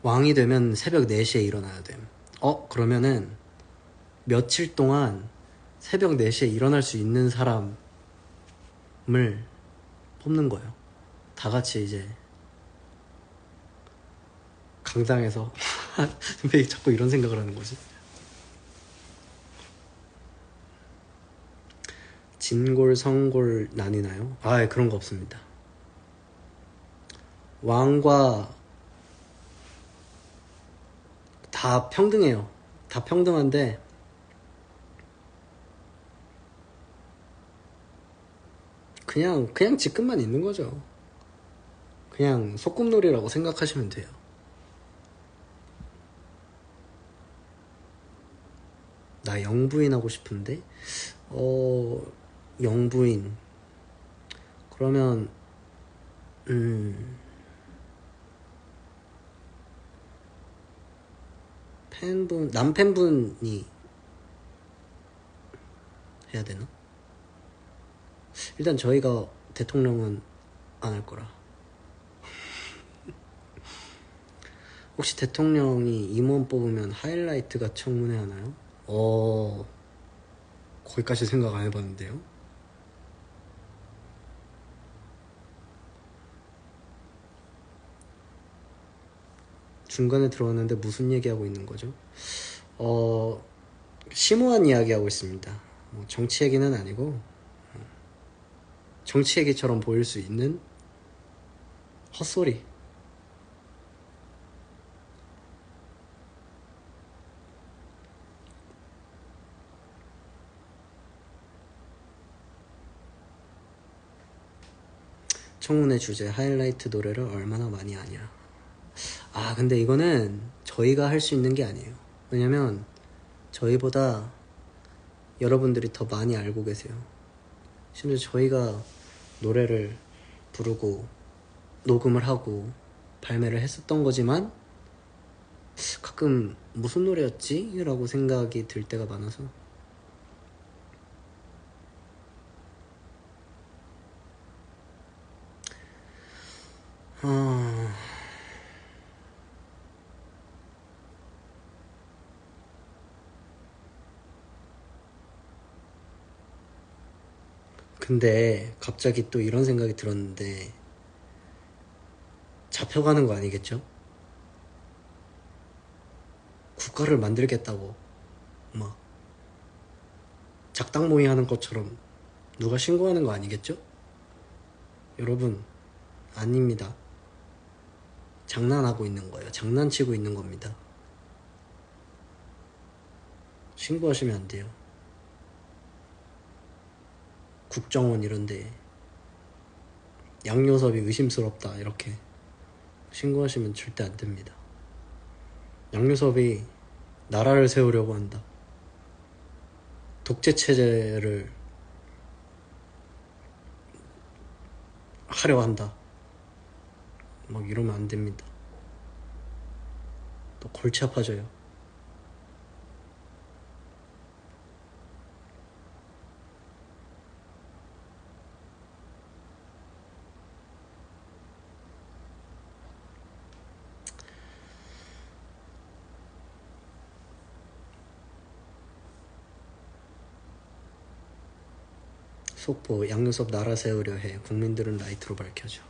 왕이 되면 새벽 4시에 일어나야 됨. 그러면은 며칠 동안 새벽 4시에 일어날 수 있는 사람을 뽑는 거예요. 다 같이 이제 강당에서 왜 자꾸 이런 생각을 하는 거지? 진골, 성골 나뉘나요? 아, 그런 거 없습니다. 왕과 다 평등해요. 다 평등한데 그냥 직급만 있는 거죠. 그냥 소꿉놀이라고 생각하시면 돼요. 나 영부인 하고 싶은데 영부인 그러면 남편분이 해야 되나? 일단 저희가 대통령은 안 할 거라. 혹시 대통령이 임원 뽑으면 하이라이트가 청문회 하나요? 거기까지 생각 안 해봤는데요. 중간에 들어왔는데 무슨 얘기하고 있는 거죠? 심오한 이야기하고 있습니다. 정치 얘기는 아니고 정치 얘기처럼 보일 수 있는 헛소리. 청혼의 주제 하이라이트 노래를 얼마나 많이 아냐. 아 근데 이거는 저희가 할 수 있는 게 아니에요. 왜냐면 저희보다 여러분들이 더 많이 알고 계세요. 심지어 저희가 노래를 부르고 녹음을 하고 발매를 했었던 거지만 가끔 무슨 노래였지? 라고 생각이 들 때가 많아서 근데 갑자기 또 이런 생각이 들었는데 잡혀가는 거 아니겠죠? 국가를 만들겠다고 막 작당 모의 하는 것처럼 누가 신고하는 거 아니겠죠? 여러분 아닙니다. 장난하고 있는 거예요. 장난치고 있는 겁니다. 신고하시면 안 돼요. 국정원 이런데 양요섭이 의심스럽다 이렇게 신고하시면 절대 안 됩니다. 양요섭이 나라를 세우려고 한다. 독재 체제를 하려 한다. 막 이러면 안 됩니다. 또 골치 아파져요. 속보 양요섭 나라 세우려 해. 국민들은 라이트로 밝혀져.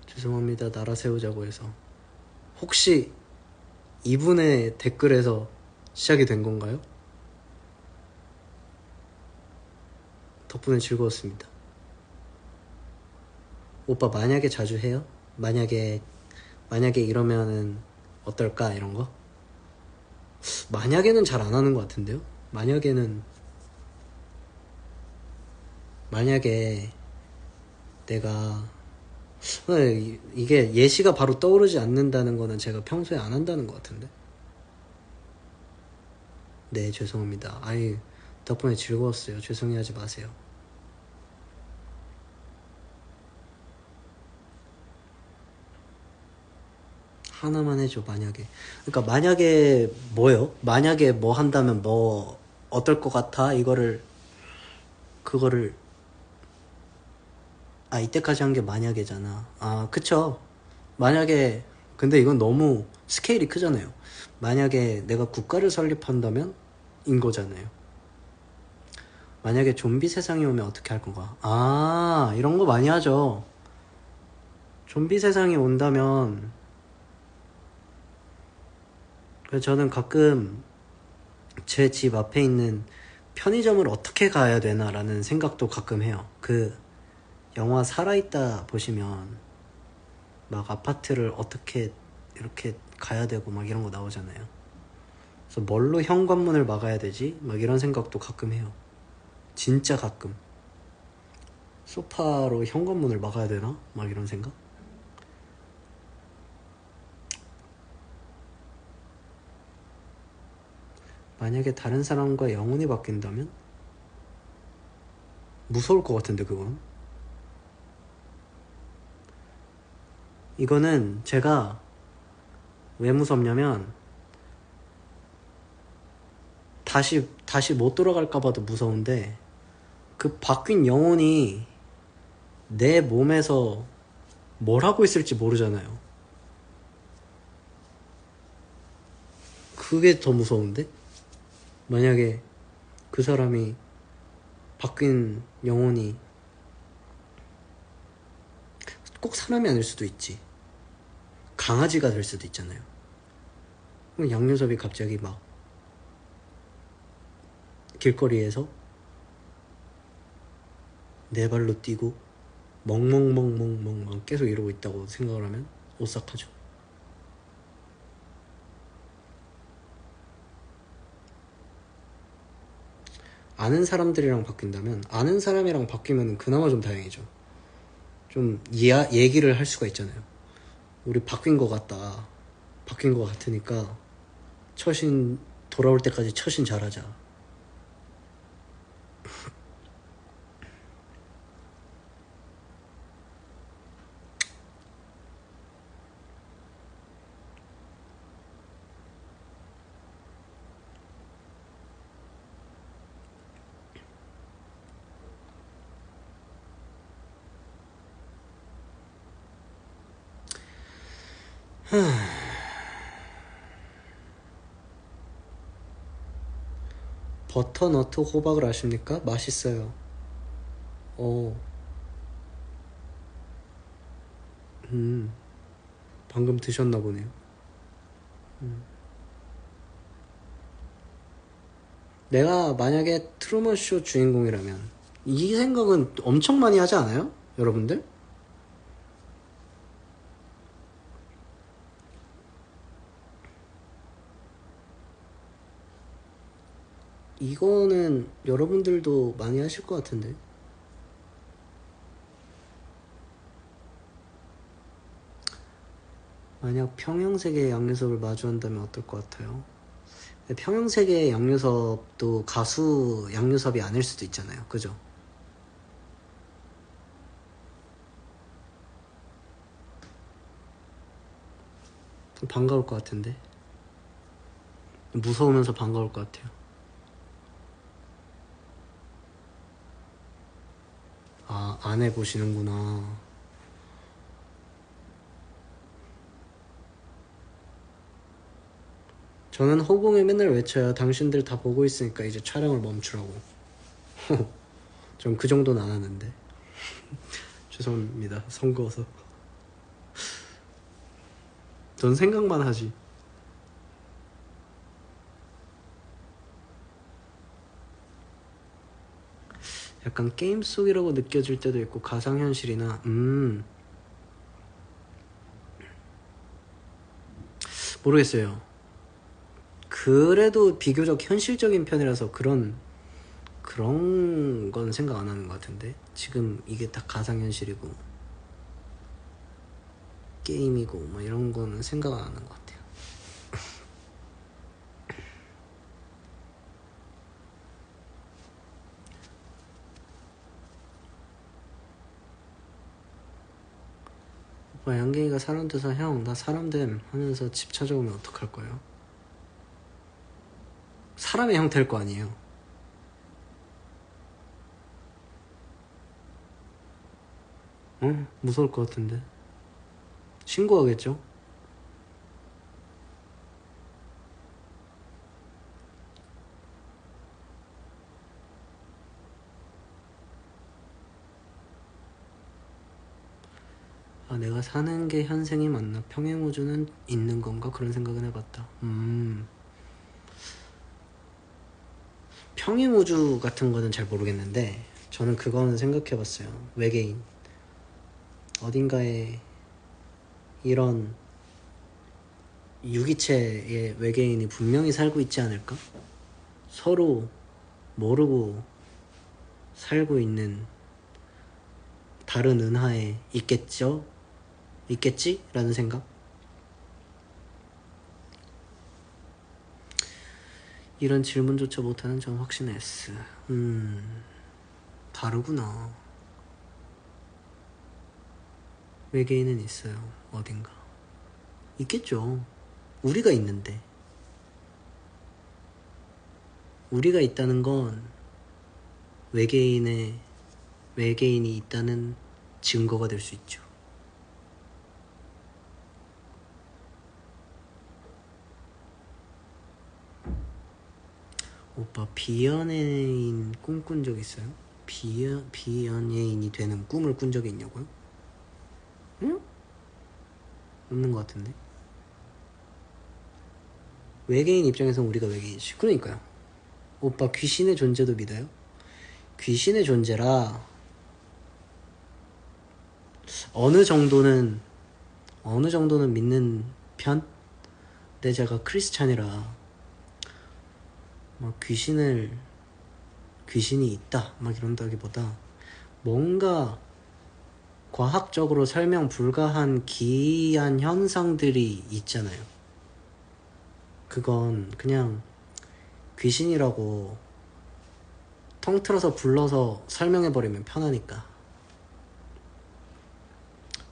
죄송합니다. 나라 세우자고 해서. 혹시 이분의 댓글에서 시작이 된 건가요? 덕분에 즐거웠습니다. 오빠 만약에 자주 해요? 만약에 이러면은 어떨까 이런 거? 만약에는 잘 안 하는 것 같은데요? 만약에 내가 이게 예시가 바로 떠오르지 않는다는 거는 제가 평소에 안 한다는 것 같은데. 네 죄송합니다. 아이 덕분에 즐거웠어요. 죄송해하지 마세요. 하나만 해줘. 만약에 그러니까 만약에 뭐요? 만약에 뭐 한다면 뭐 어떨 것 같아? 그거를 이때까지 한 게 만약에잖아. 그쵸. 만약에 근데 이건 너무 스케일이 크잖아요. 만약에 내가 국가를 설립한다면 인 거잖아요. 만약에 좀비 세상이 오면 어떻게 할 건가? 이런 거 많이 하죠. 좀비 세상이 온다면 저는 가끔 제 집 앞에 있는 편의점을 어떻게 가야 되나라는 생각도 가끔 해요. 그 영화 살아있다 보시면 막 아파트를 어떻게 이렇게 가야 되고 막 이런 거 나오잖아요. 그래서 뭘로 현관문을 막아야 되지? 막 이런 생각도 가끔 해요. 진짜 가끔. 소파로 현관문을 막아야 되나? 막 이런 생각? 만약에 다른 사람과 영혼이 바뀐다면? 무서울 것 같은데 그건. 이거는 제가 왜 무섭냐면 다시 못 돌아갈까 봐도 무서운데 그 바뀐 영혼이 내 몸에서 뭘 하고 있을지 모르잖아요. 그게 더 무서운데? 만약에 그 사람이 바뀐 영혼이 꼭 사람이 아닐 수도 있지. 강아지가 될 수도 있잖아요. 그럼 양요섭이 갑자기 막 길거리에서 네 발로 뛰고 멍멍멍멍멍 계속 이러고 있다고 생각을 하면 오싹하죠. 아는 사람들이랑 바뀐다면, 아는 사람이랑 바뀌면 그나마 좀 다행이죠. 좀 얘기를 할 수가 있잖아요. 우리 바뀐 것 같다, 바뀐 것 같으니까 처신 돌아올 때까지 처신 잘하자. 버터너트 호박을 아십니까? 맛있어요. 방금 드셨나 보네요. 내가 만약에 트루먼 쇼 주인공이라면 이 생각은 엄청 많이 하지 않아요? 여러분들? 이거는 여러분들도 많이 하실 것 같은데. 만약 평형세계의 양요섭을 마주한다면 어떨 것 같아요? 평형세계의 양요섭도 가수 양요섭이 아닐 수도 있잖아요. 그죠? 반가울 것 같은데. 무서우면서 반가울 것 같아요. 아, 안 해보시는구나. 저는 허공에 맨날 외쳐요. 당신들 다 보고 있으니까 이제 촬영을 멈추라고. 전 그 정도는 안 하는데. 죄송합니다. 선거서. 전 생각만 하지. 약간 게임 속이라고 느껴질 때도 있고 가상현실이나 모르겠어요. 그래도 비교적 현실적인 편이라서 그런 건 생각 안 하는 것 같은데. 지금 이게 다 가상현실이고 게임이고 뭐 이런 거는 생각 안 하는 것 같아요. 오빠 양갱이가 사람 돼서 형 나 사람됨 하면서 집 찾아오면 어떡할 거예요? 사람의 형 될 거 아니에요. 무서울 것 같은데. 신고하겠죠? 아, 내가 사는 게 현생이 맞나? 평행우주는 있는 건가? 그런 생각은 해봤다. 평행우주 같은 거는 잘 모르겠는데 저는 그거는 생각해봤어요. 외계인 어딘가에 이런 유기체의 외계인이 분명히 살고 있지 않을까? 서로 모르고 살고 있는 다른 은하에 있겠죠? 있겠지? 라는 생각? 이런 질문조차 못하는 전 확신의 S. 다르구나. 외계인은 있어요. 어딘가. 있겠죠. 우리가 있는데. 우리가 있다는 건 외계인이 있다는 증거가 될 수 있죠. 오빠 비연예인 꿈꾼 적 있어요? 비연예인이 되는 꿈을 꾼 적이 있냐고요? 응? 없는 것 같은데. 외계인 입장에서는 우리가 외계인이지. 그러니까요. 오빠 귀신의 존재도 믿어요? 귀신의 존재라 어느 정도는 믿는 편? 근데 제가 크리스찬이라 막 귀신을 귀신이 있다 막 이런다기보다 뭔가 과학적으로 설명 불가한 기이한 현상들이 있잖아요. 그건 그냥 귀신이라고 통틀어서 불러서 설명해버리면 편하니까.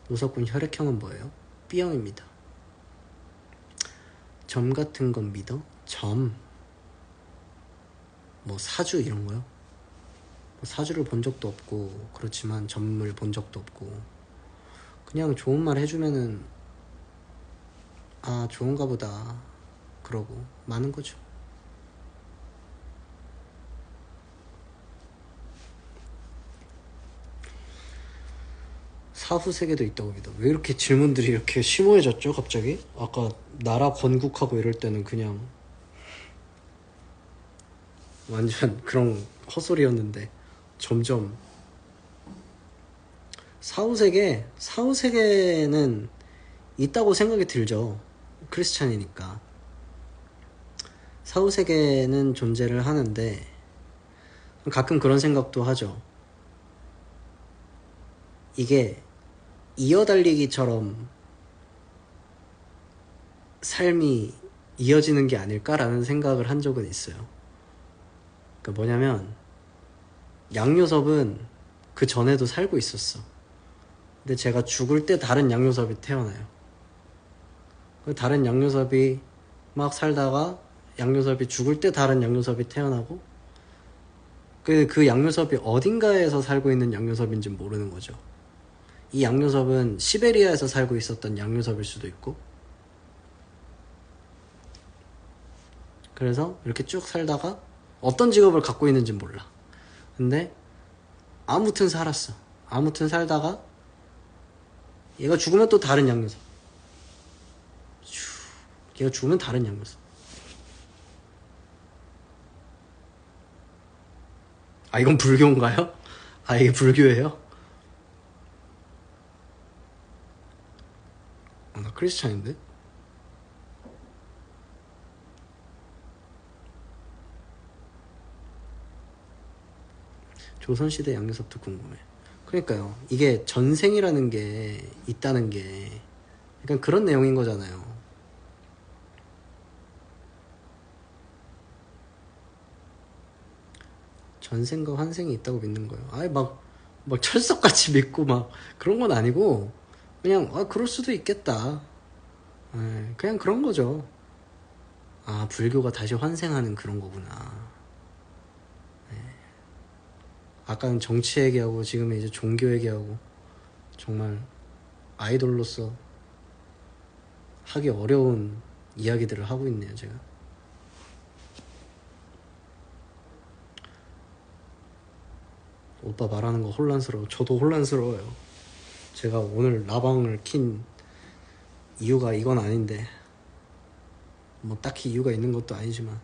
노석군 혈액형은 뭐예요? B형입니다. 점 같은 건 믿어? 점? 뭐 사주 이런 거요? 사주를 본 적도 없고 그렇지만 점을 본 적도 없고 그냥 좋은 말 해주면은 아 좋은가 보다 그러고 마는 거죠. 사후세계도 있다고 믿어. 왜 이렇게 질문들이 이렇게 심오해졌죠 갑자기? 아까 나라 건국하고 이럴 때는 그냥 완전 그런 헛소리였는데 점점 사후세계는 있다고 생각이 들죠. 크리스찬이니까. 사후세계는 존재를 하는데 가끔 그런 생각도 하죠. 이게 이어달리기처럼 삶이 이어지는 게 아닐까라는 생각을 한 적은 있어요. 그러니까 뭐냐면 양요섭은 그 전에도 살고 있었어. 근데 제가 죽을 때 다른 양요섭이 태어나요. 다른 양요섭이 막 살다가 양요섭이 죽을 때 다른 양요섭이 태어나고 그 양요섭이 어딘가에서 살고 있는 양요섭인지 모르는 거죠. 이 양요섭은 시베리아에서 살고 있었던 양요섭일 수도 있고 그래서 이렇게 쭉 살다가 어떤 직업을 갖고 있는지 몰라. 근데 아무튼 살았어. 아무튼 살다가 얘가 죽으면 또 다른 양요섭. 얘가 죽으면 다른 양요섭. 아 이건 불교인가요? 아 이게 불교예요? 나 크리스찬인데? 조선시대 양요섭도 궁금해. 그러니까요. 이게 전생이라는 게 있다는 게 약간 그런 내용인 거잖아요. 전생과 환생이 있다고 믿는 거예요. 아예 막 철석같이 믿고 막 그런 건 아니고 그냥 그럴 수도 있겠다. 그냥 그런 거죠. 아 불교가 다시 환생하는 그런 거구나. 아까는 정치 얘기하고 지금은 이제 종교 얘기하고 정말 아이돌로서 하기 어려운 이야기들을 하고 있네요 제가. 오빠 말하는 거 혼란스러워. 저도 혼란스러워요. 제가 오늘 라방을 킨 이유가 이건 아닌데 뭐 딱히 이유가 있는 것도 아니지만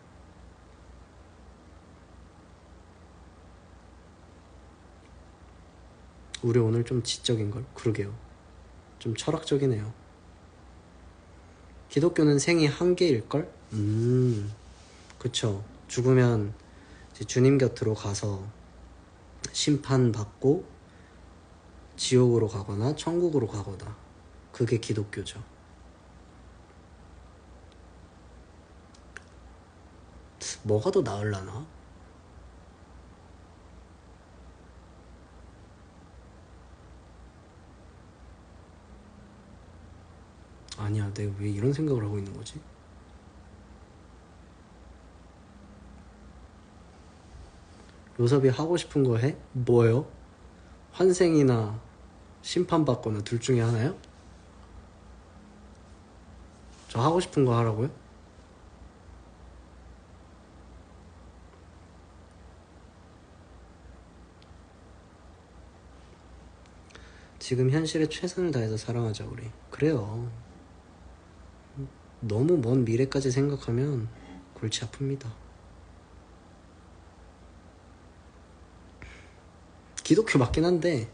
우리 오늘 좀 지적인걸? 그러게요. 좀 철학적이네요. 기독교는 생이 한 개일걸? 그쵸. 죽으면 이제 주님 곁으로 가서 심판받고 지옥으로 가거나 천국으로 가거나 그게 기독교죠. 뭐가 더 나을라나? 아니야, 내가 왜 이런 생각을 하고 있는 거지? 요섭이 하고 싶은 거 해? 뭐요? 환생이나 심판받거나 둘 중에 하나요? 저 하고 싶은 거 하라고요? 지금 현실에 최선을 다해서 살아가자 우리. 그래요. 너무 먼 미래까지 생각하면 골치 아픕니다. 기독교 맞긴 한데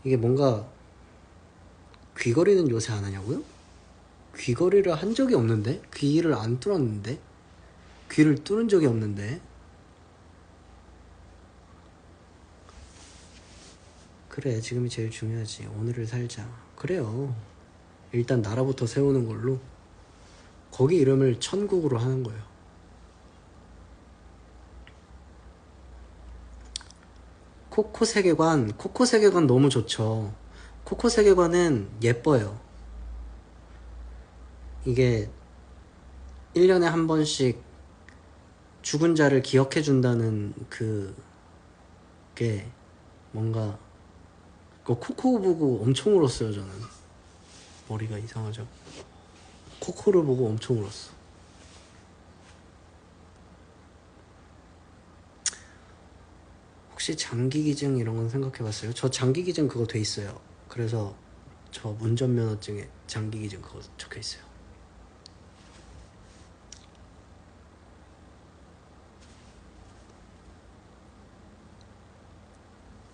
이게 뭔가 귀걸이는 요새 안 하냐고요? 귀걸이를 한 적이 없는데? 귀를 안 뚫었는데? 귀를 뚫은 적이 없는데? 그래, 지금이 제일 중요하지. 오늘을 살자. 그래요. 일단 나라부터 세우는 걸로 거기 이름을 천국으로 하는 거예요. 코코 세계관 너무 좋죠. 코코 세계관은 예뻐요. 이게 1년에 한 번씩 죽은 자를 기억해 준다는 그게 뭔가 코코 보고 엄청 울었어요. 저는 머리가 이상하죠. 코코를 보고 엄청 울었어. 혹시 장기기증 이런 건 생각해봤어요? 저 장기기증 그거 돼 있어요. 그래서 저 운전면허증에 장기기증 그거 적혀 있어요.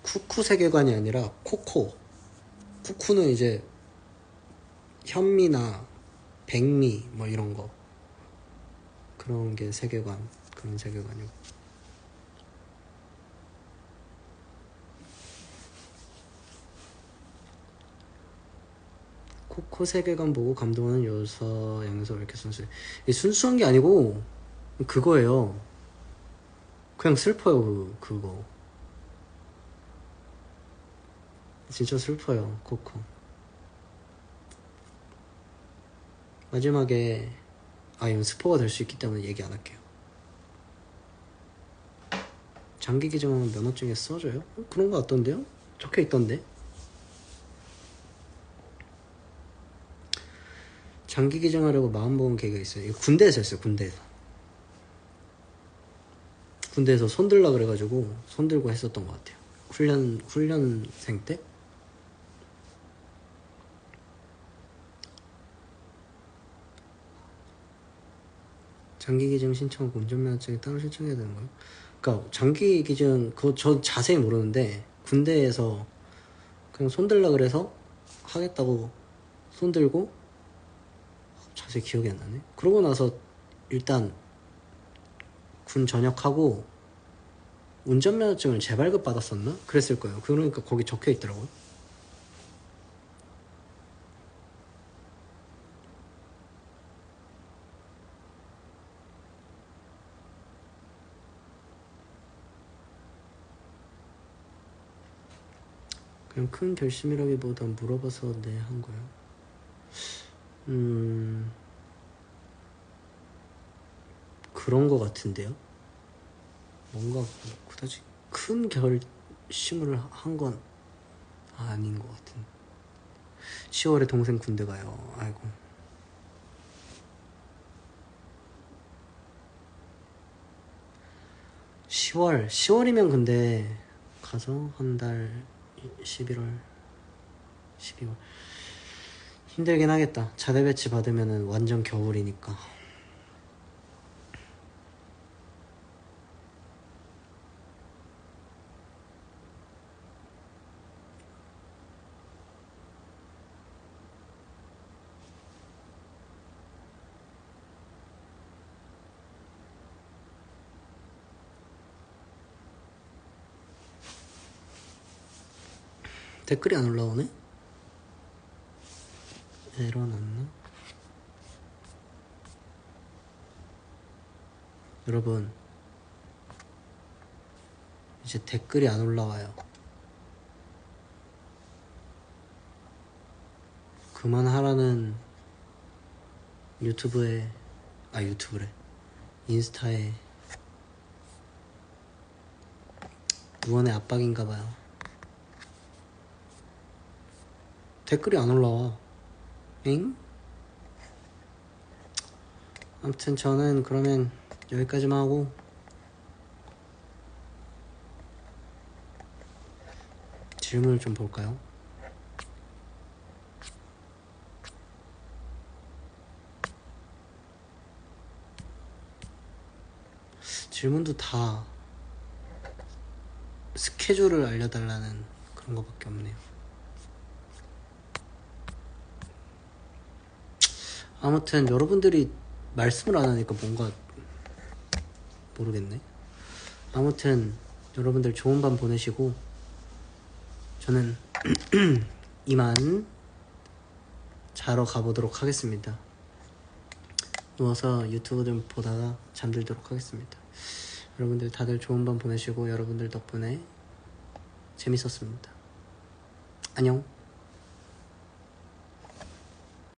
쿠쿠 세계관이 아니라 코코. 쿠쿠는 이제 현미나 백미 뭐 이런 거, 그런 게 세계관, 그런 세계관이고. 코코 세계관 보고 감동하는 여서 양에서 왜 이렇게 순수해? 이게 순수한 게 아니고 그거예요. 그냥 슬퍼요. 그거 진짜 슬퍼요. 코코 마지막에 이건 스포가 될 수 있기 때문에 얘기 안 할게요. 장기 기증하면 면허증에 써줘요? 그런 거 같던데요? 적혀 있던데. 장기 기증하려고 마음먹은 계기가 있어요. 이거 군대에서 했어요. 군대에서 손 들라 그래가지고 손 들고 했었던 것 같아요. 훈련생 때. 장기 기증 신청하고 운전면허증에 따로 신청해야 되는 거예요? 그러니까 장기 기증 그거 저 자세히 모르는데 군대에서 그냥 손 들라 그래서 하겠다고 손 들고, 자세히 기억이 안 나네. 그러고 나서 일단 군 전역하고 운전면허증을 재발급 받았었나? 그랬을 거예요. 그러니까 거기 적혀 있더라고요. 그냥 큰 결심이라기보다 물어봐서 네 한 거예요. 그런 거 같은데요. 뭔가 그다지 큰 결심을 한 건 아닌 것 같은. 10월에 동생 군대 가요. 아이고. 10월이면 근데 가서 한 달 11월 12월 힘들긴 하겠다. 자대 배치 받으면은 완전 겨울이니까. 댓글이 안 올라오네? 에러 났나? 여러분, 이제 댓글이 안 올라와요. 그만하라는 유튜브래. 인스타에 무언의 압박인가봐요. 댓글이 안 올라와. 엥? 아무튼 저는 그러면 여기까지만 하고 질문을 좀 볼까요? 질문도 다 스케줄을 알려달라는 그런 거밖에 없네요. 아무튼 여러분들이 말씀을 안 하니까 뭔가 모르겠네. 아무튼 여러분들 좋은 밤 보내시고 저는 이만 자러 가보도록 하겠습니다. 누워서 유튜브 좀 보다가 잠들도록 하겠습니다. 여러분들 다들 좋은 밤 보내시고 여러분들 덕분에 재밌었습니다. 안녕.